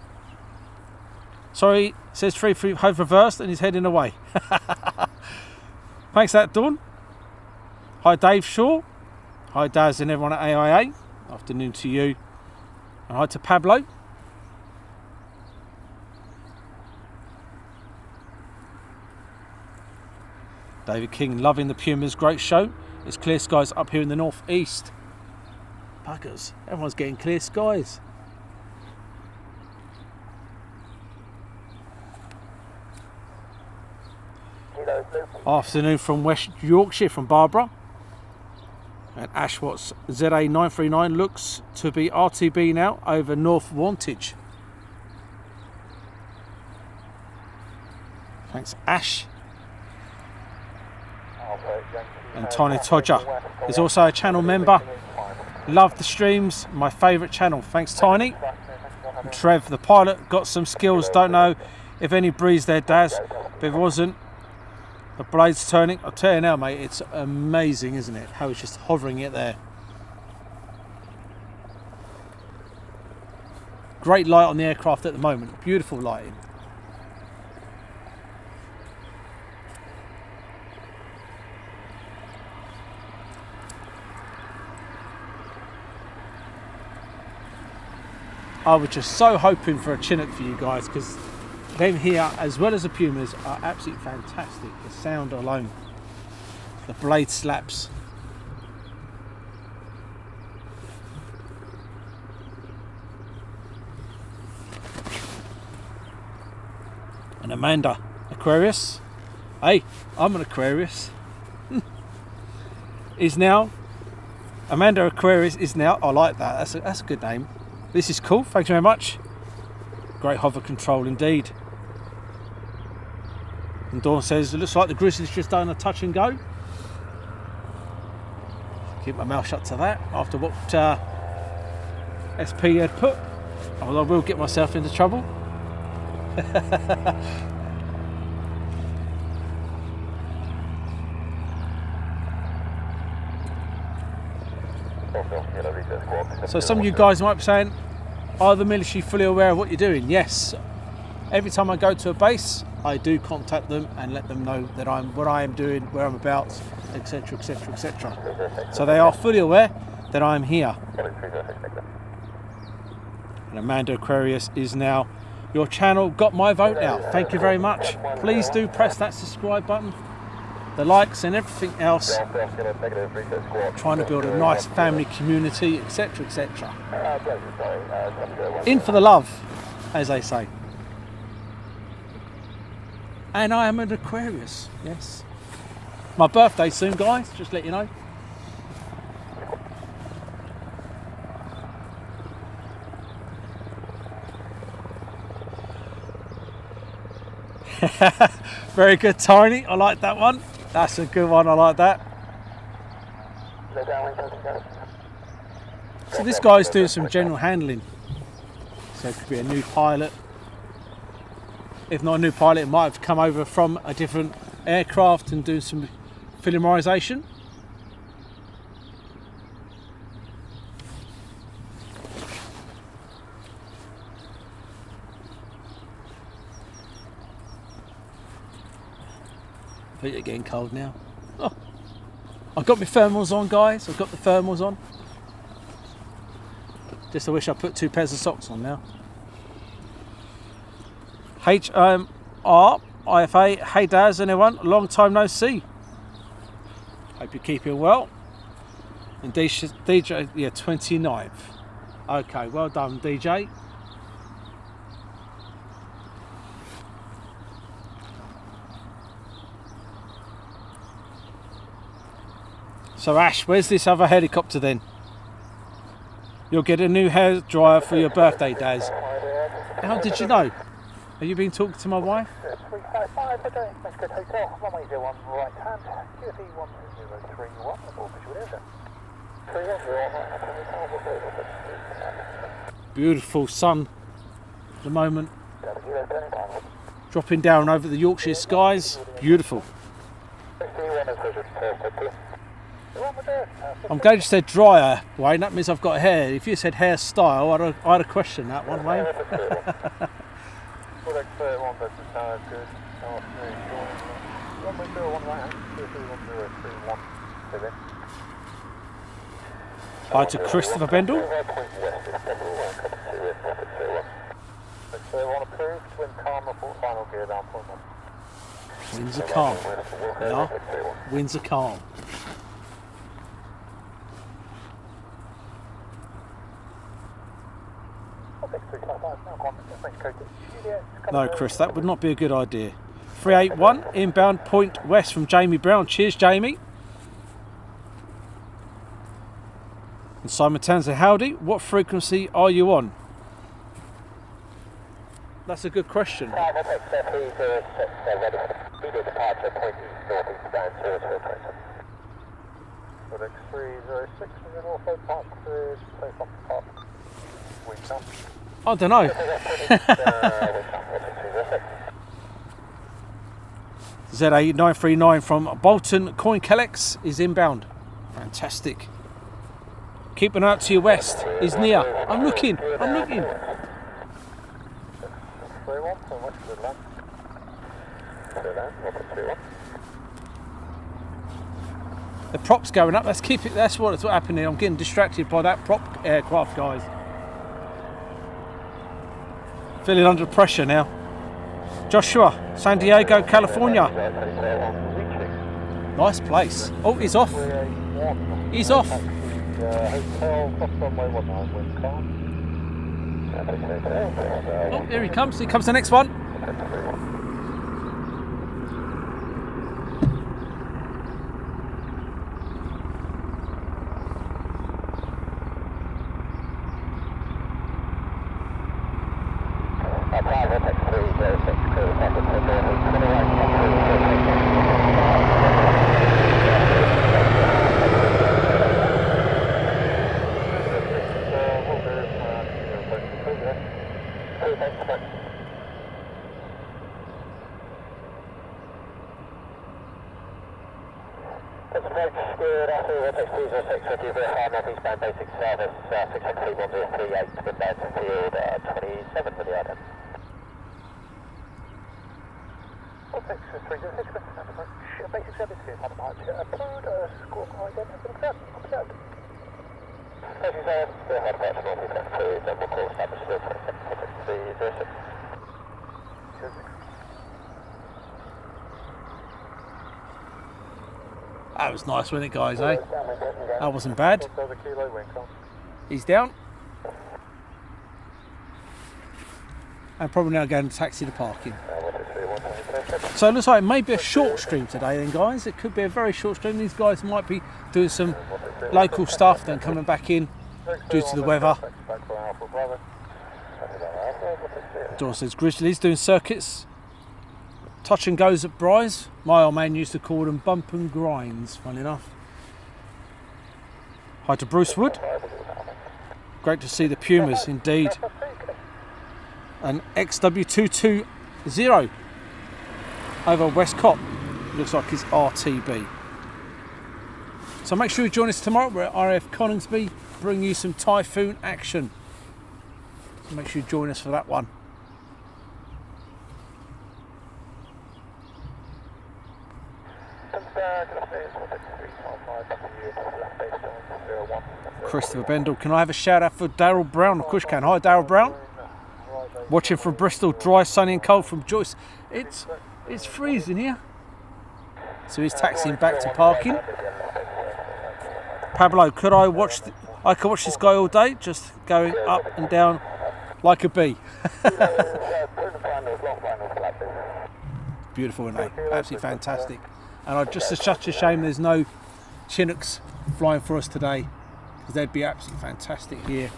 Sorry, says 3 have reversed and he's heading away. Thanks for that, Dawn. Hi, Dave Shaw. Hi, Daz and everyone at AIA. Afternoon to you. And hi to Pablo. David King, loving the Pumas, great show. It's clear skies up here in the northeast. Buggers, everyone's getting clear skies. Afternoon from West Yorkshire, from Barbara. And Ashwat's ZA939 looks to be RTB now over North Wantage. Thanks, Ash. And Tiny Todger is also a channel member. Love the streams, my favourite channel. Thanks, Tiny. And Trev, the pilot, got some skills. Don't know if any breeze there, Daz, but if it wasn't, the blade's turning. I'll tell you now, mate, it's amazing, isn't it? How it's just hovering it there. Great light on the aircraft at the moment, beautiful lighting. I was just so hoping for a Chinook for you guys, because them here, as well as the Pumas, are absolutely fantastic. The sound alone, the blade slaps. And Amanda Aquarius, hey, I'm an Aquarius, is now, Amanda Aquarius is now, I like that, that's a good name. This is cool, thanks very much. Great hover control indeed. And Dawn says, it looks like the Grizzlies just done a touch and go. Keep my mouth shut to that after what SP had put. Although I will get myself into trouble. So some of you guys might be saying, are the military fully aware of what you're doing? Yes. Every time I go to a base, I do contact them and let them know that what I am doing, where I'm about, etc, etc, etc. So they are fully aware that I'm here. And Amanda Aquarius is now, your channel got my vote out. Thank you very much. Please do press that subscribe button, the likes and everything else. Trying to build a nice family community, etc, etc. In for the love, as they say. And I am an Aquarius, yes. My birthday soon, guys, just to let you know. Very good, Tiny. I like that one. That's a good one. I like that. So this guy's doing some general handling. So it could be a new pilot. If not a new pilot, it might have come over from a different aircraft and do some familiarisation. Feet are getting cold now. Oh, I've got my thermals on, guys. I've got the thermals on. Just I wish I put 2 pairs of socks on now. HMR, hey Daz, anyone? Long time no see. Hope you're keeping well. And DJ, yeah, 29th. Okay, well done, DJ. So Ash, where's this other helicopter then? You'll get a new hair dryer for your birthday, Daz. How did you know? Have you been talking to my wife? 355, okay, thanks, good hotel. Runway 01 right hand, QFE 1031, abort visual area. 310, beautiful sun at the moment. Dropping down over the Yorkshire skies. Beautiful. I'm glad you said dryer, Wayne. That means I've got hair. If you said hairstyle, I'd have questioned that one, Wayne. Hi to Christopher Bendel. Winds are calm. They are. Winds are calm. No, Chris, that would not be a good idea. 381 inbound point west from Jamie Brown. Cheers, Jamie. And Simon Townsend, howdy. What frequency are you on? That's a good question. I don't know. ZA939 from Bolton Coin Kellex is inbound. Fantastic. Keep an eye out to your west. Is near. I'm looking. 131, so much good luck. Clear land, 131. The prop's going up. Let's keep it. That's what's happening. I'm getting distracted by that prop aircraft, guys. Feeling under pressure now. Joshua, San Diego, California. Nice place. Oh, he's off. He's off. Oh, here he comes. Here comes the next one. That was nice, wasn't it, guys, eh? That wasn't bad. He's down. And probably now going to taxi to parking. So it looks like it may be a short stream today then, guys. It could be a very short stream. These guys might be doing some local stuff, then coming back in due to the weather. Dorset's Grizzlies doing circuits. Touch and goes at Bryce. My old man used to call them bump and grinds, funny enough. Hi to Bruce Wood. Great to see the Pumas, indeed. An XW220 over Westcott. Looks like it's RTB. So make sure you join us tomorrow. We're at RAF Coningsby, bring you some Typhoon action. So make sure you join us for that one. Christopher Bendel, can I have a shout out for Daryl Brown? Of course you can. Hi Daryl Brown. Watching from Bristol, dry, sunny and cold from Joyce. It's freezing here. So he's taxiing back to parking. Pablo, could I watch I could watch this guy all day, just going up and down like a bee. Beautiful, isn't it? Absolutely fantastic. And it's such a shame there's no Chinooks flying for us today, because they'd be absolutely fantastic here.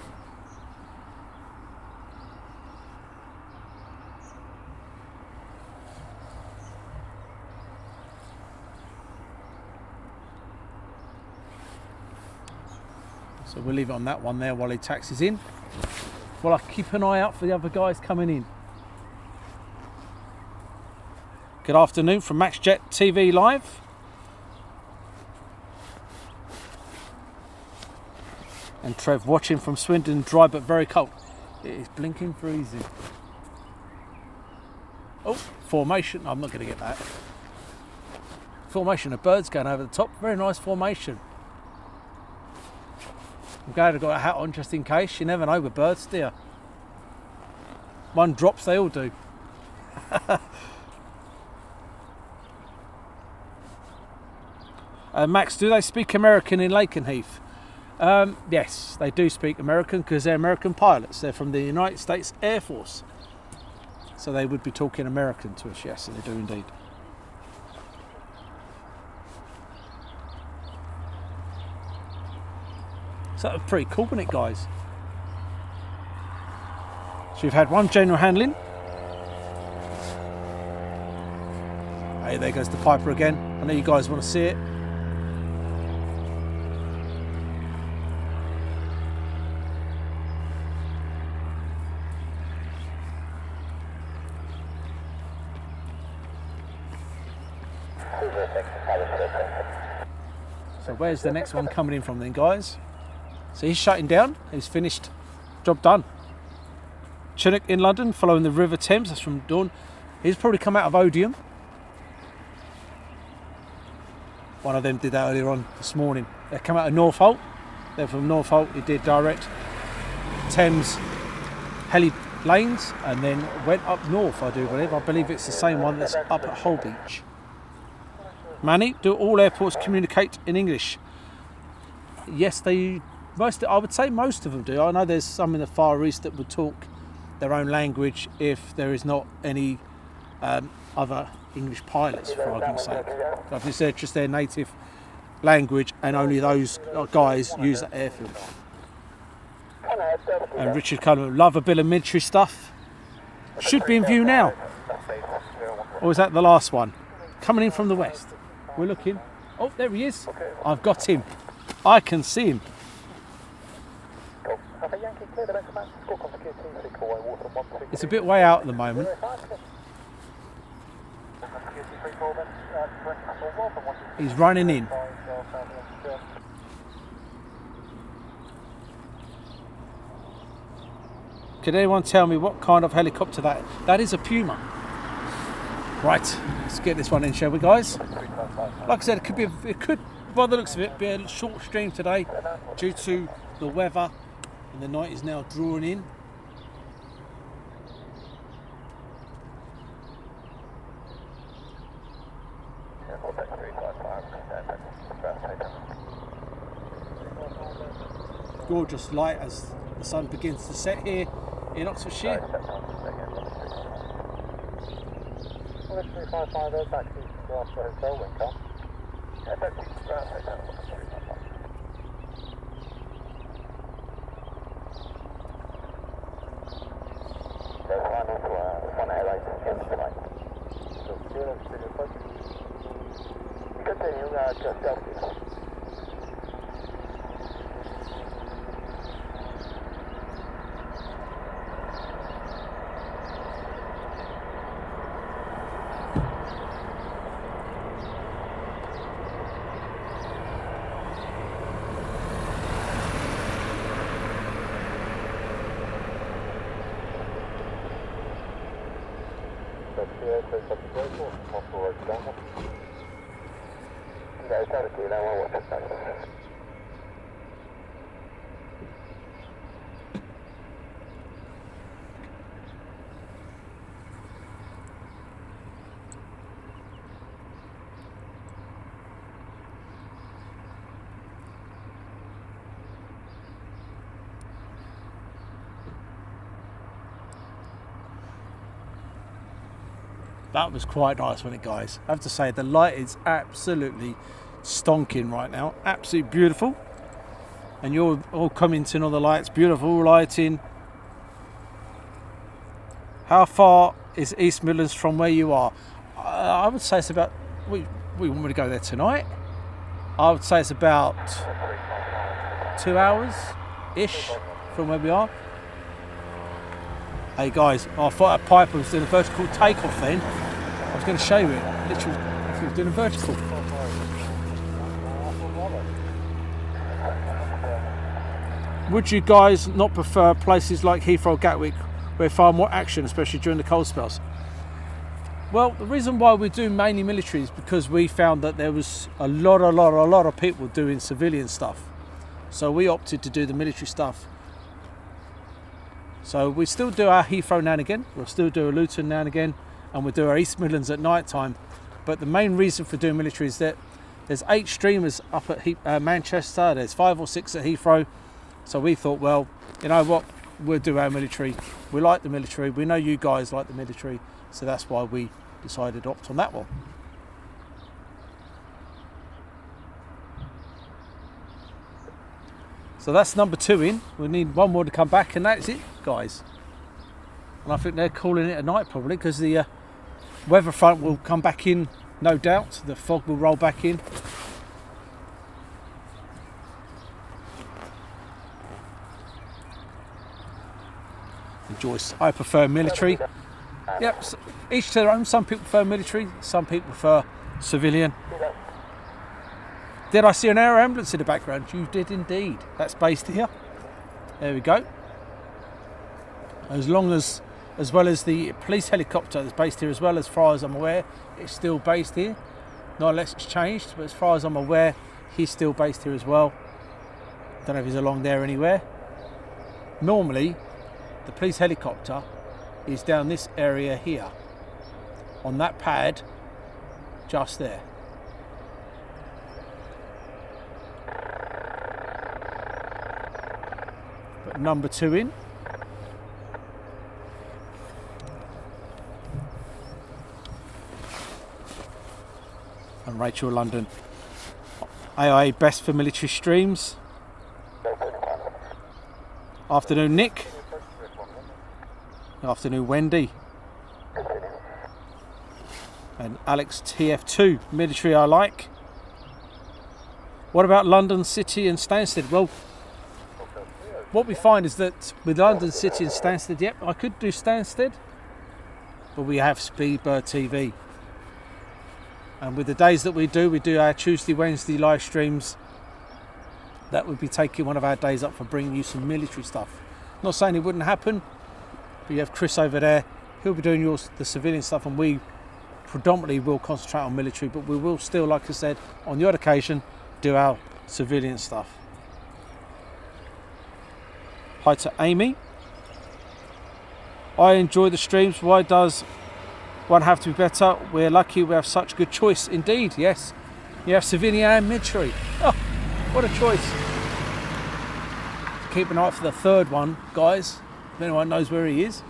So we'll leave it on that one there while he taxis in. Well, I'll keep an eye out for the other guys coming in. Good afternoon from MaxJet TV Live. And Trev watching from Swindon, dry but very cold. It is blinking freezing. Oh, formation. I'm not going to get that. Formation of birds going over the top. Very nice formation. I'm glad I've got a hat on just in case. You never know with birds, do you? One drops, they all do. Max, do they speak American in Lakenheath? Yes, they do speak American because they're American pilots. They're from the United States Air Force. So they would be talking American to us, yes, they do indeed. So that was pretty cool, wasn't it, guys? So we've had one general handling. Hey, there goes the Piper again. I know you guys want to see it. So where's the next one coming in from then, guys? So he's shutting down. He's finished. Job done. Chinook in London, following the River Thames. That's from Dawn. He's probably come out of Odium. One of them did that earlier on this morning. They come out of Norfolk. They're from Norfolk. He did direct Thames heli lanes and then went up north, I do believe. I believe it's the same one that's up at Holbeach. Manny, do all airports communicate in English? Yes, I would say most of them do. I know there's some in the Far East that would talk their own language if there is not any other English pilots, for argument's sake. Like you said, just their native language, and only those guys use that airfield. And Richard Cullen, love a bit of military stuff. Should be in view now. Or was that the last one? Coming in from the west. We're looking. Oh, there he is. I've got him. I can see him. It's a bit way out at the moment. He's running in. Can anyone tell me what kind of helicopter that is? A Puma. Right, let's get this one in, shall we, guys? Like I said, it could, by the looks of it, be a short stream today due to the weather, and the night is now drawing in. Gorgeous light as the sun begins to set here in Oxfordshire. That was quite nice, wasn't it, guys? I have to say, the light is absolutely stonking right now. Absolutely beautiful. And you're all commenting on the lights. Beautiful lighting. How far is East Midlands from where you are? I would say it's about... We want me to go there tonight. I would say it's about 2 hours-ish from where we are. Hey guys, I thought that Piper was doing a vertical takeoff then. I was going to show you it, literally, if he was doing a vertical. Would you guys not prefer places like Heathrow, Gatwick, where far more action, especially during the cold spells? Well, the reason why we do mainly military is because we found that there was a lot of people doing civilian stuff. So we opted to do the military stuff. So we still do our Heathrow now and again, we'll still do a Luton now and again, and we'll do our East Midlands at night time. But the main reason for doing military is that there's 8 streamers up at Manchester, there's 5 or 6 at Heathrow. So we thought, well, you know what, we'll do our military. We like the military, we know you guys like the military, so that's why we decided to opt on that one. So that's number 2 in. We need one more to come back, and that's it, guys. And I think they're calling it a night probably, because the weather front will come back in, no doubt. The fog will roll back in. And Joyce, I prefer military. Yep, so each to their own. Some people prefer military, some people prefer civilian. Did I see an air ambulance in the background? You did indeed. That's based here. There we go. as well as the police helicopter that's based here as well, as far as I'm aware, it's still based here. Not unless it's changed, but as far as I'm aware, he's still based here as well. Don't know if he's along there anywhere. Normally, the police helicopter is down this area here, on that pad, just there. Put number 2 in. And Rachel London. AIA best for military streams. Afternoon, Nick. Afternoon, Wendy. And Alex TF2, military I like. What about London City and Stansted? Well, what we find is that with London City and Stansted, yep, I could do Stansted, but we have Speedbird TV. And with the days that we do our Tuesday, Wednesday live streams. That would be taking one of our days up for bringing you some military stuff. Not saying it wouldn't happen, but you have Chris over there. He'll be doing the civilian stuff, and we predominantly will concentrate on military, but we will still, like I said, on the odd occasion, do our civilian stuff. Hi to Amy. I enjoy the streams. Why does one have to be better? We're lucky we have such good choice. Indeed, yes. You have civilian and military. Oh, what a choice. Keep an eye out for the third one, guys. If anyone knows where he is.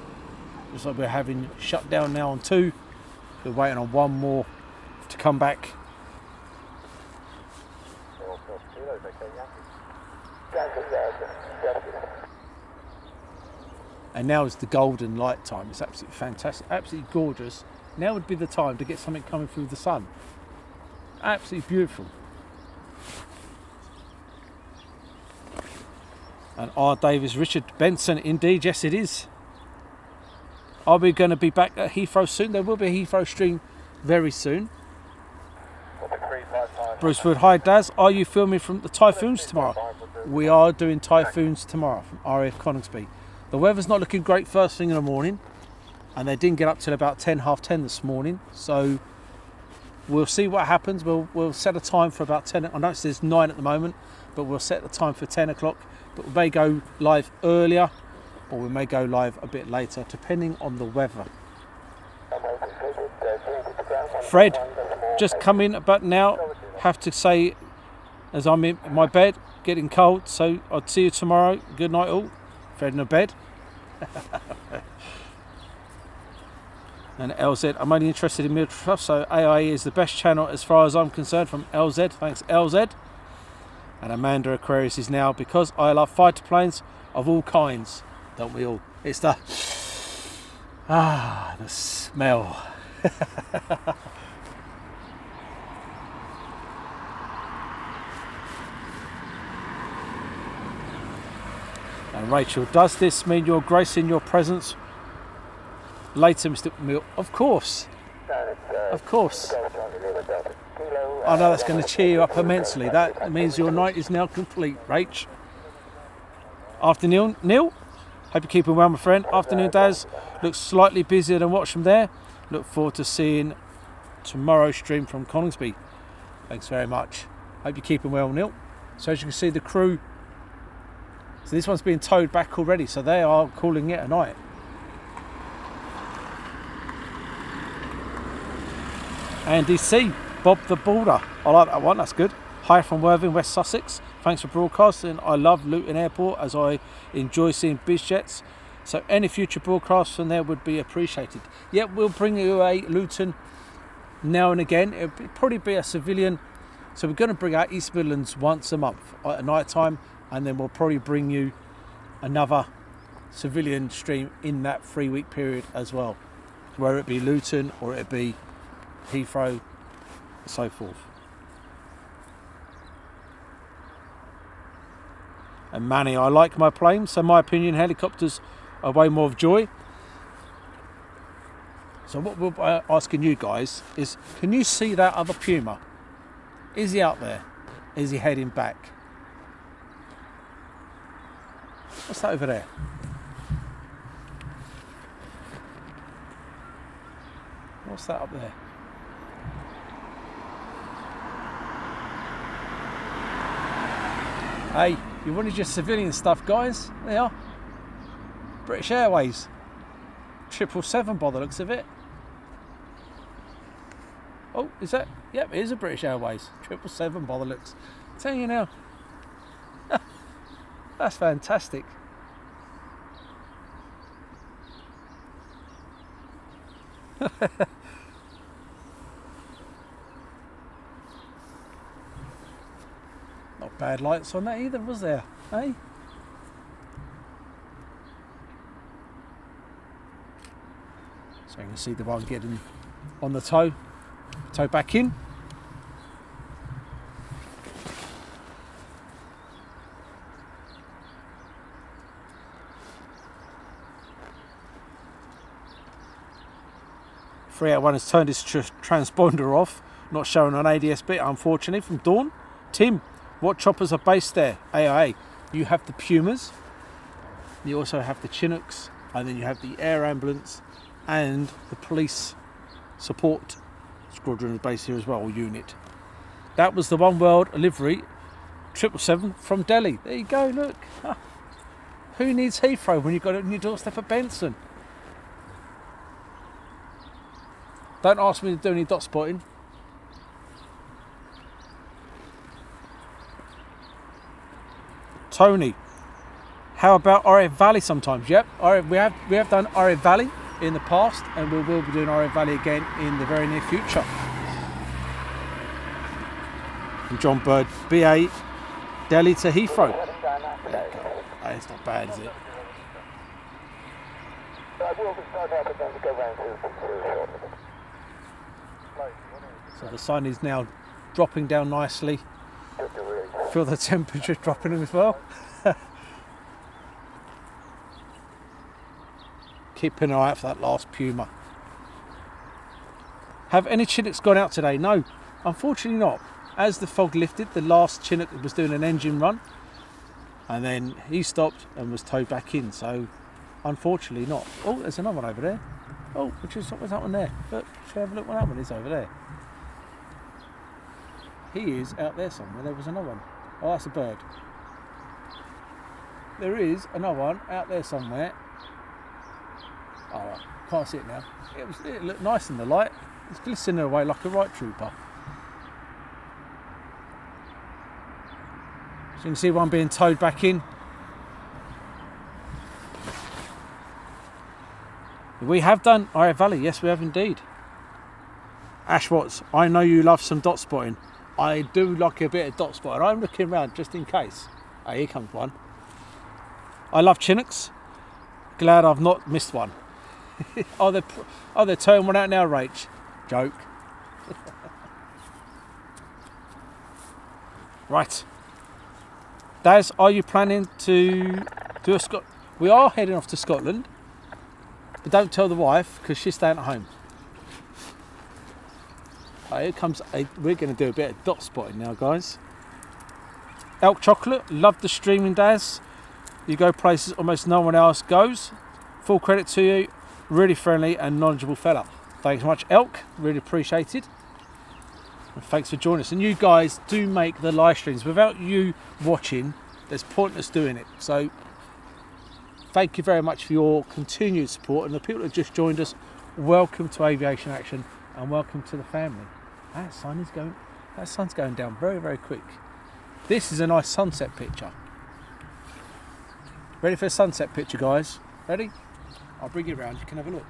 Looks like we're having shut down now on 2. We're waiting on 1 more to come back. And now is the golden light time. It's absolutely fantastic, absolutely gorgeous. Now would be the time to get something coming through the sun. Absolutely beautiful. And R. Davis, Richard Benson, indeed, yes it is. Are we going to be back at Heathrow soon? There will be a Heathrow stream very soon. Bruce Wood, hi Daz, are you filming from the Typhoons tomorrow? We are doing Typhoons tomorrow from RAF Coningsby. The weather's not looking great first thing in the morning, and they didn't get up till about 10, half 10 this morning, so we'll see what happens. We'll set a time for about 10. I know it says 9 at the moment, but we'll set the time for 10 o'clock. But we may go live earlier, or we may go live a bit later, depending on the weather. Fred, just come in about now. Have to say, as I'm in my bed, getting cold, so I'll see you tomorrow. Good night all. Fred in a bed. And LZ, I'm only interested in military stuff, so AIE is the best channel as far as I'm concerned from LZ. Thanks LZ. And Amanda Aquarius is now, because I love fighter planes of all kinds, don't we all? It's the the smell. And Rachel, does this mean you're gracing your presence later, Mr. Mill? Of course. Of course. I know that's going to cheer you up immensely. That means your night is now complete, Rach. Afternoon, Neil. Hope you're keeping well, my friend. Afternoon, Daz. Looks slightly busier than watch from there. Look forward to seeing tomorrow's stream from Coningsby. Thanks very much. Hope you're keeping well, Neil. So as you can see, the crew. So this one's being towed back already, so they are calling it a night. Andy C, Bob the Border. I like that one, that's good. Hi from Worthing, West Sussex. Thanks for broadcasting. I love Luton Airport as I enjoy seeing biz jets. So any future broadcasts from there would be appreciated. Yeah, we'll bring you a Luton now and again. It'll probably be a civilian. So we're going to bring out East Midlands once a month at night time, and then we'll probably bring you another civilian stream in that 3-week period as well, whether it be Luton or it be Heathrow and so forth. And Manny, I like my plane, so my opinion, helicopters are way more of joy. So what we're asking you guys is, can you see that other Puma? Is he out there? Is he heading back? What's that over there? What's that up there? Hey, you wanted your civilian stuff, guys? There you are. British Airways. 777 by the looks of it. Oh, is that? Yep, it is a British Airways. 777 by the looks. I'm telling you now. That's fantastic. Not bad lights on that either, was there? Hey? So you can see the one getting on the toe back in. One has turned his transponder off, not showing on ADS bit, unfortunately, from Dawn. Tim, what choppers are based there? AIA. You have the Pumas, you also have the Chinooks, and then you have the Air Ambulance and the police support squadron based here as well, or unit. That was the One World livery 777 from Delhi. There you go, look. Who needs Heathrow when you've got it on your doorstep at Benson? Don't ask me to do any dot spotting. Tony, how about RAF Valley sometimes? Yep, we have done RAF Valley in the past, and we will be doing RAF Valley again in the very near future. And John Bird, BA, Delhi to Heathrow. It's not bad, is it? So the sun is now dropping down nicely. Feel the temperature dropping as well. Keeping an eye out for that last Puma. Have any Chinooks gone out today? No, unfortunately not. As the fog lifted, the last Chinook was doing an engine run, and then he stopped and was towed back in. So unfortunately not. Oh, there's another one over there. Oh, what was that one there? Look, should I have a look what that one is over there? He is out there somewhere. There was another one. Oh, that's a bird. There is another one out there somewhere. Oh, can't see it now. It looked nice in the light. It's glistening away like a right trooper. So you can see one being towed back in. We have done RAF Valley. Yes, we have indeed. Ash Watts, I know you love some dot spotting. I do like a bit of dot spotting. I'm looking around just in case. Oh, here comes one. I love Chinooks. Glad I've not missed one. They're towing one out now, Rach. Joke. Right. Daz, are you planning to do a We are heading off to Scotland, but don't tell the wife because she's staying at home. Here comes we're going to do a bit of dot spotting now, guys. Elk Chocolate, love the streaming, Daz. You go places almost no one else goes. Full credit to you. Really friendly and knowledgeable fella. Thanks so much, Elk. Really appreciated. And thanks for joining us. And you guys do make the live streams. Without you watching, there's pointless doing it. So thank you very much for your continued support. And the people that just joined us, welcome to Aviation Action and welcome to the family. That sun's going down very, very quick. This is a nice sunset picture. Ready for a sunset picture, guys? Ready? I'll bring you around, you can have a look.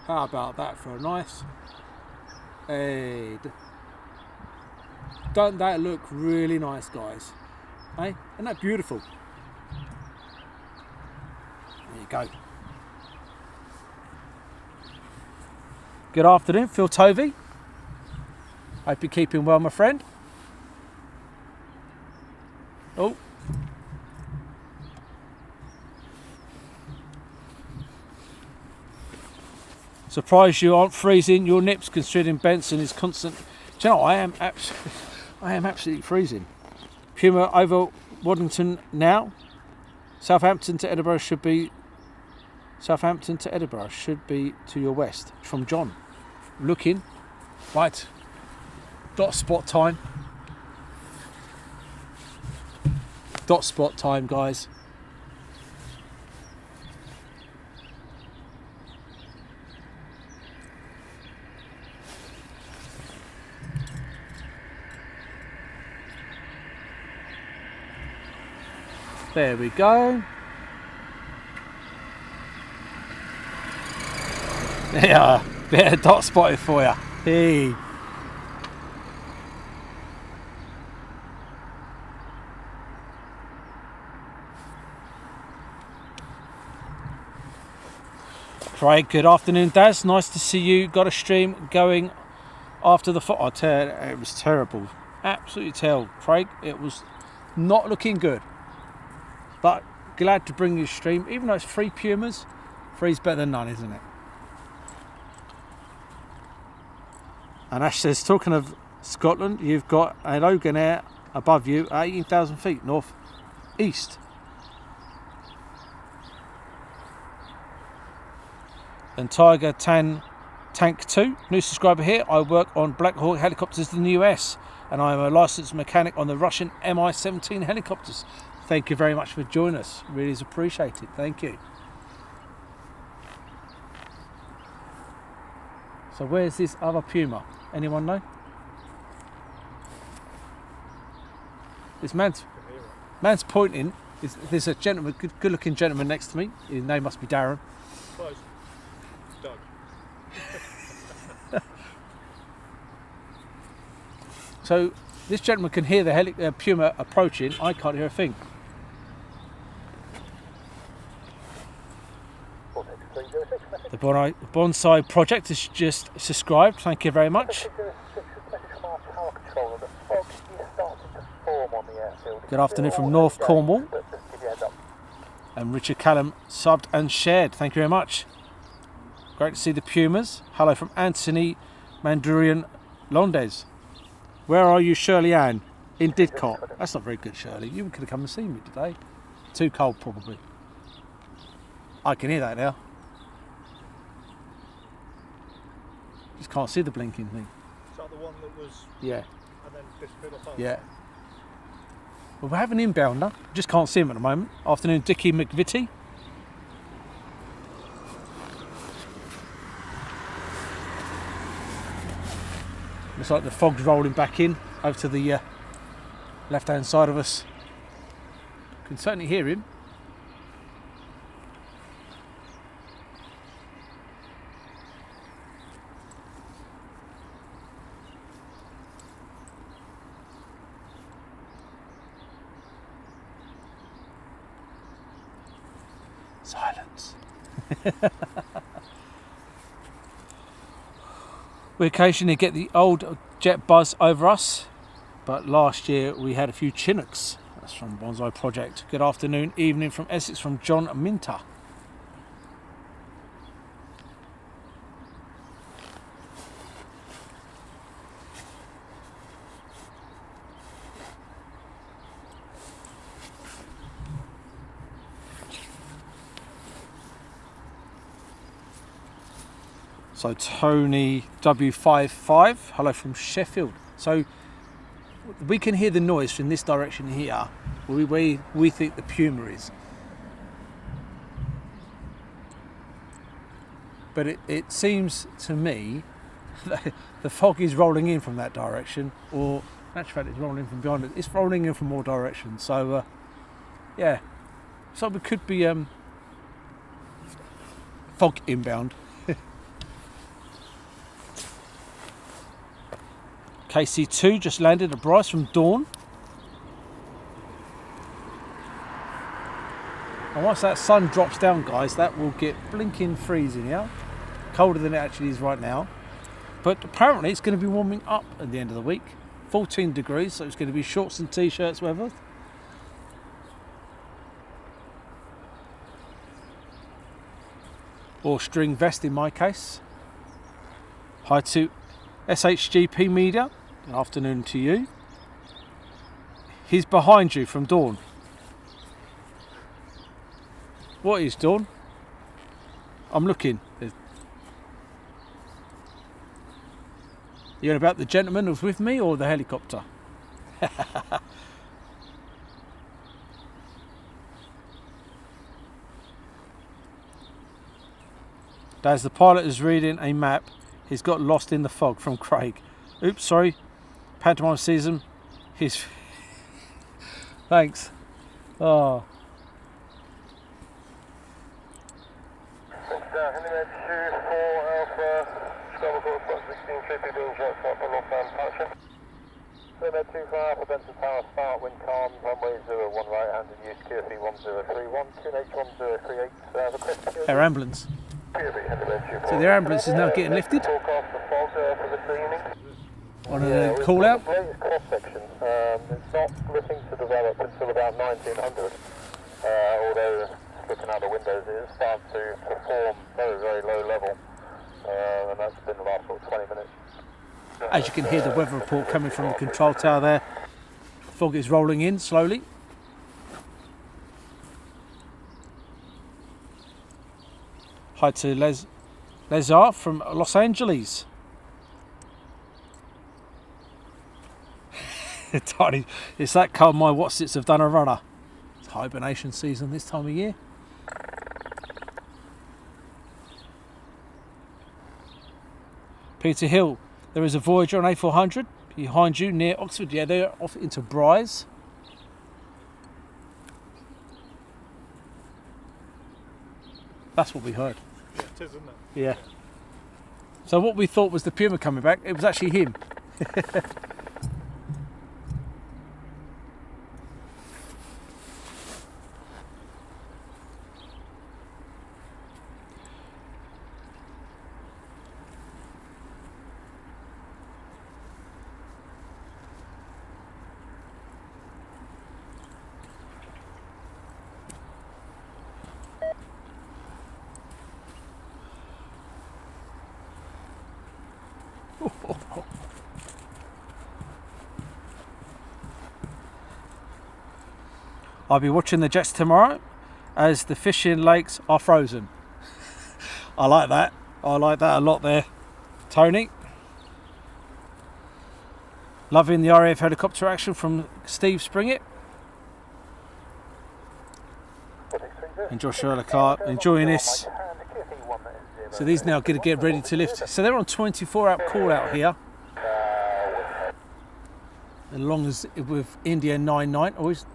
How about that for a nice... Hey, don't that look really nice, guys? Hey, isn't that beautiful? There you go. Good afternoon, Phil Tovey. Hope you're keeping well, my friend. Oh. Surprised you aren't freezing your nips considering Benson is constant. Do you know, I am absolutely freezing. Puma over Waddington now. Southampton to Edinburgh should be to your west. From John. Looking. Right. Dot spot time. Dot spot time, guys. There we go. Yeah, bit of dot spotted for you. Hey. Craig, good afternoon, Daz. Nice to see you. Got a stream going after the I tell you, it was terrible. Absolutely terrible, Craig. It was not looking good. But glad to bring you a stream, even though it's 3 Pumas. 3's better than none, isn't it? And Ash says, talking of Scotland, you've got a Logan Air above you at 18,000 feet north east. And Tiger Tank 2, new subscriber here. I work on Black Hawk helicopters in the US, and I am a licensed mechanic on the Russian Mi-17 helicopters. Thank you very much for joining us. Really is appreciated. Thank you. So where's this other Puma? Anyone know? This man's pointing. There's a gentleman, good-looking gentleman next to me. His name must be Darren. Close. Doug. So this gentleman can hear the Puma approaching. I can't hear a thing. The Bonsai Project is just subscribed. Thank you very much. Good afternoon from North Cornwall. And Richard Callum subbed and shared. Thank you very much. Great to see the Pumas. Hello from Anthony Mandurian Londes. Where are you, Shirley Ann? In Didcot. That's not very good, Shirley. You could have come and seen me today. Too cold, probably. I can hear that now. Just can't see the blinking thing. Is that the one that was... Yeah. And then disappeared off? Yeah. Well, we're having inbounder. Just can't see him at the moment. Afternoon, Dickie McVitie. Looks like the fog's rolling back in over to the left-hand side of us. Can certainly hear him. Silence. We occasionally get the old jet buzz over us, but last year we had a few Chinooks. That's from Bonsai Project. Good afternoon, evening from Essex from John Minter. So Tony W55, hello from Sheffield. So we can hear the noise from this direction here, where we think the Puma is. But it seems to me that the fog is rolling in from that direction, or in actual fact it's rolling in from behind it. It's rolling in from more directions. So yeah, so it could be fog inbound. KC2 just landed at Bryce from Dawn. And once that sun drops down, guys, that will get blinking freezing, yeah? Colder than it actually is right now. But apparently it's going to be warming up at the end of the week. 14 degrees, so it's going to be shorts and t-shirts weather. Or string vest in my case. Hi to SHGP Media. Good afternoon to you. He's behind you from Dawn. What is Dawn? I'm looking. You're about the gentleman who was with me or the helicopter? As the pilot is reading a map, he's got lost in the fog from Craig. Oops, sorry. Pantomime season. He's. Thanks. Oh. Helimed 24 Alpha, Scrabble Course 116, Troopy being shot for northbound departure. Helimed 24 Alpha, Benson Tower, start, wind calm, runway 01 right hand and use QFE 1031, QNH 1038, request Air ambulance. So the air ambulance is now getting lifted. Forecast for fog for this evening. On a call out. Latest cross section, it's not looking to develop until about 1900, although looking out the windows it is starting to perform very, very low level, and that's been the last sort of 20 minutes. As you can hear the weather report coming from the control tower there, fog is rolling in slowly. Hi to Lazar from Los Angeles. Tiny, it's that cold my Watsits have done a runner. It's hibernation season this time of year. Peter Hill, there is a Voyager on A400 behind you near Oxford. Yeah, they're off into Bryce. That's what we heard. Yeah, it is, isn't it? Yeah. So what we thought was the Puma coming back, it was actually him. I'll be watching the jets tomorrow as the fishing lakes are frozen. I like that. I like that a lot there, Tony. Loving the RAF helicopter action from Steve Springett. And Joshua Clark enjoying this. So these now going to get ready to lift. So they're on 24-hour call out here. Along as with India 99, always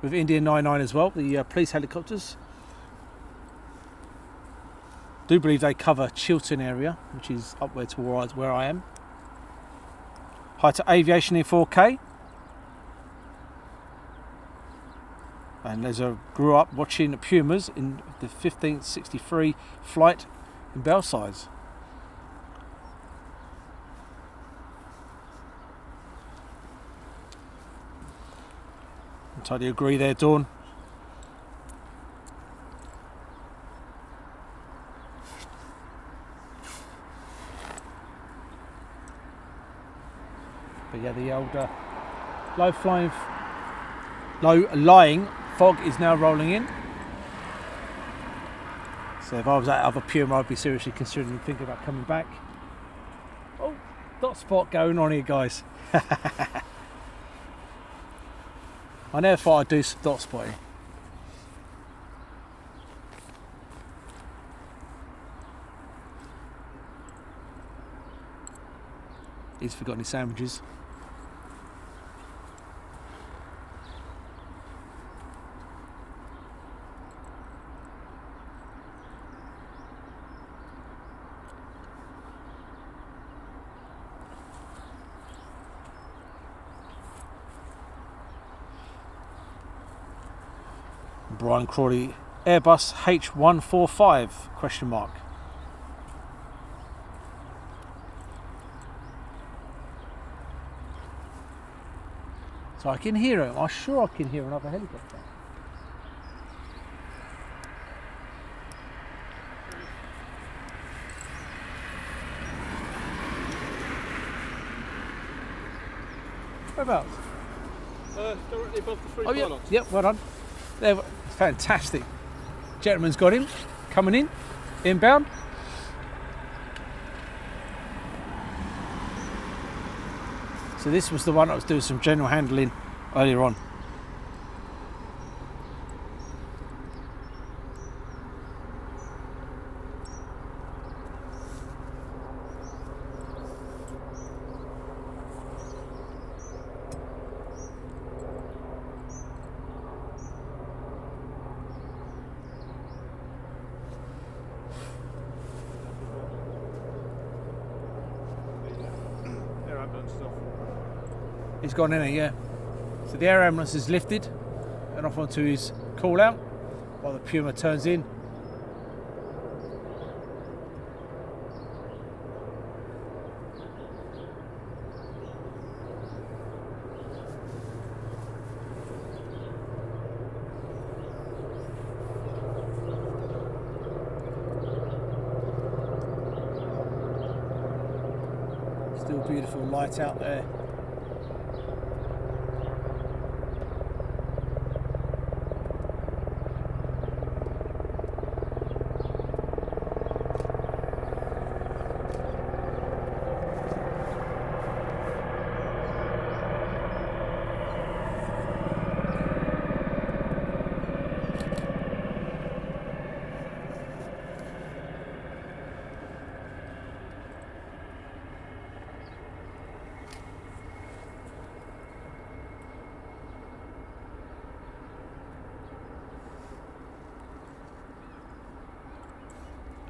with India 99 as well, the police helicopters. Do believe they cover Chiltern area, which is up there towards where I am. Hi to Aviation in 4K. And Leza grew up watching Pumas in the 1563 flight in Belsize. I totally agree there, Dawn. But yeah, the old low lying fog is now rolling in. So if I was that other Puma, I'd be seriously considering thinking about coming back. Oh, dot spot going on here, guys. I never thought I'd do some dot spotting. He's forgotten his sandwiches. Brian Crawley, Airbus H145, question mark. So I can hear him. I'm sure I can hear another helicopter. Whereabouts? Directly above the three Oh yeah, pylons. yep, well done. There, fantastic. Gentleman's got him, coming in, inbound. So this was the one that was doing some general handling earlier on. Air ambulance is off. He's gone in it, yeah. So the air ambulance is lifted and off onto his call out while the Puma turns in. Still beautiful light out there.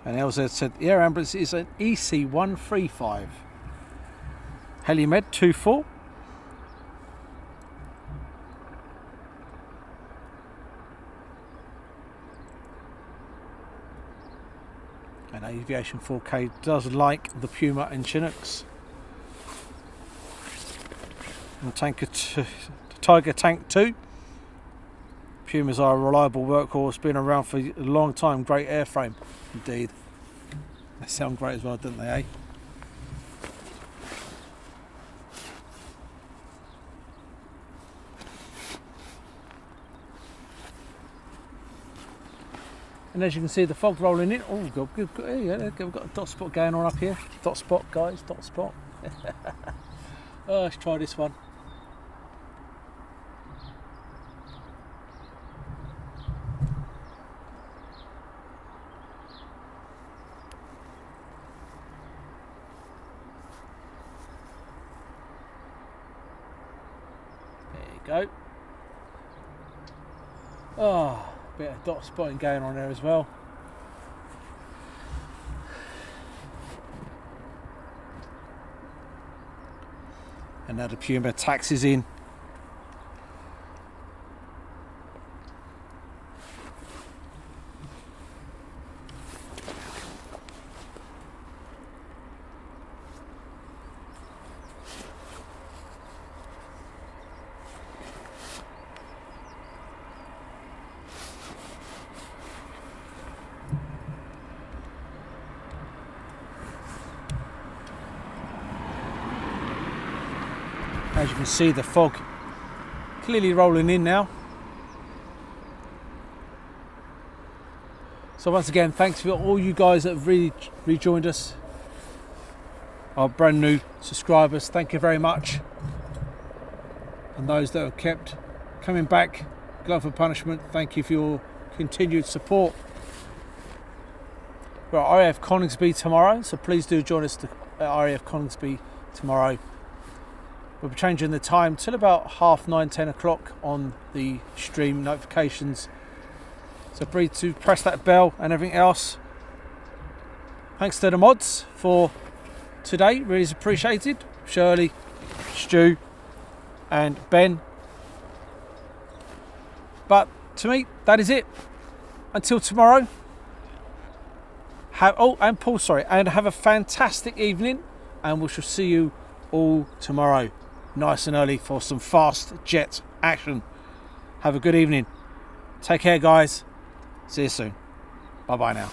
And Elsa said the air ambulance is an EC135. Helimed 24. And Aviation 4K does like the Puma and Chinooks. And Tiger Tank 2. Pumas are a reliable workhorse, been around for a long time, great airframe indeed. They sound great as well, don't they, eh? And as you can see, the fog rolling in. Oh, good. Yeah, we've got a dot spot going on up here. Dot spot, guys, dot spot. Oh, let's try this one. Go. Oh, bit of dot spotting going on there as well. And now the Puma taxis in. As you can see, the fog clearly rolling in now. So once again, thanks for all you guys that have rejoined us, our brand new subscribers. Thank you very much. And those that have kept coming back, glove for punishment, thank you for your continued support. We're at RAF Coningsby tomorrow, so please do join us at RAF Coningsby tomorrow. We'll be changing the time till about 9:30, 10 o'clock on the stream notifications. So please to press that bell and everything else. Thanks to the mods for today, really is appreciated. Shirley, Stu and Ben. But to me, that is it. Until tomorrow. And Paul, sorry. And have a fantastic evening. And we shall see you all tomorrow. Nice and early for some fast jet action. Have a good evening. Take care, guys. See you soon. Bye bye now.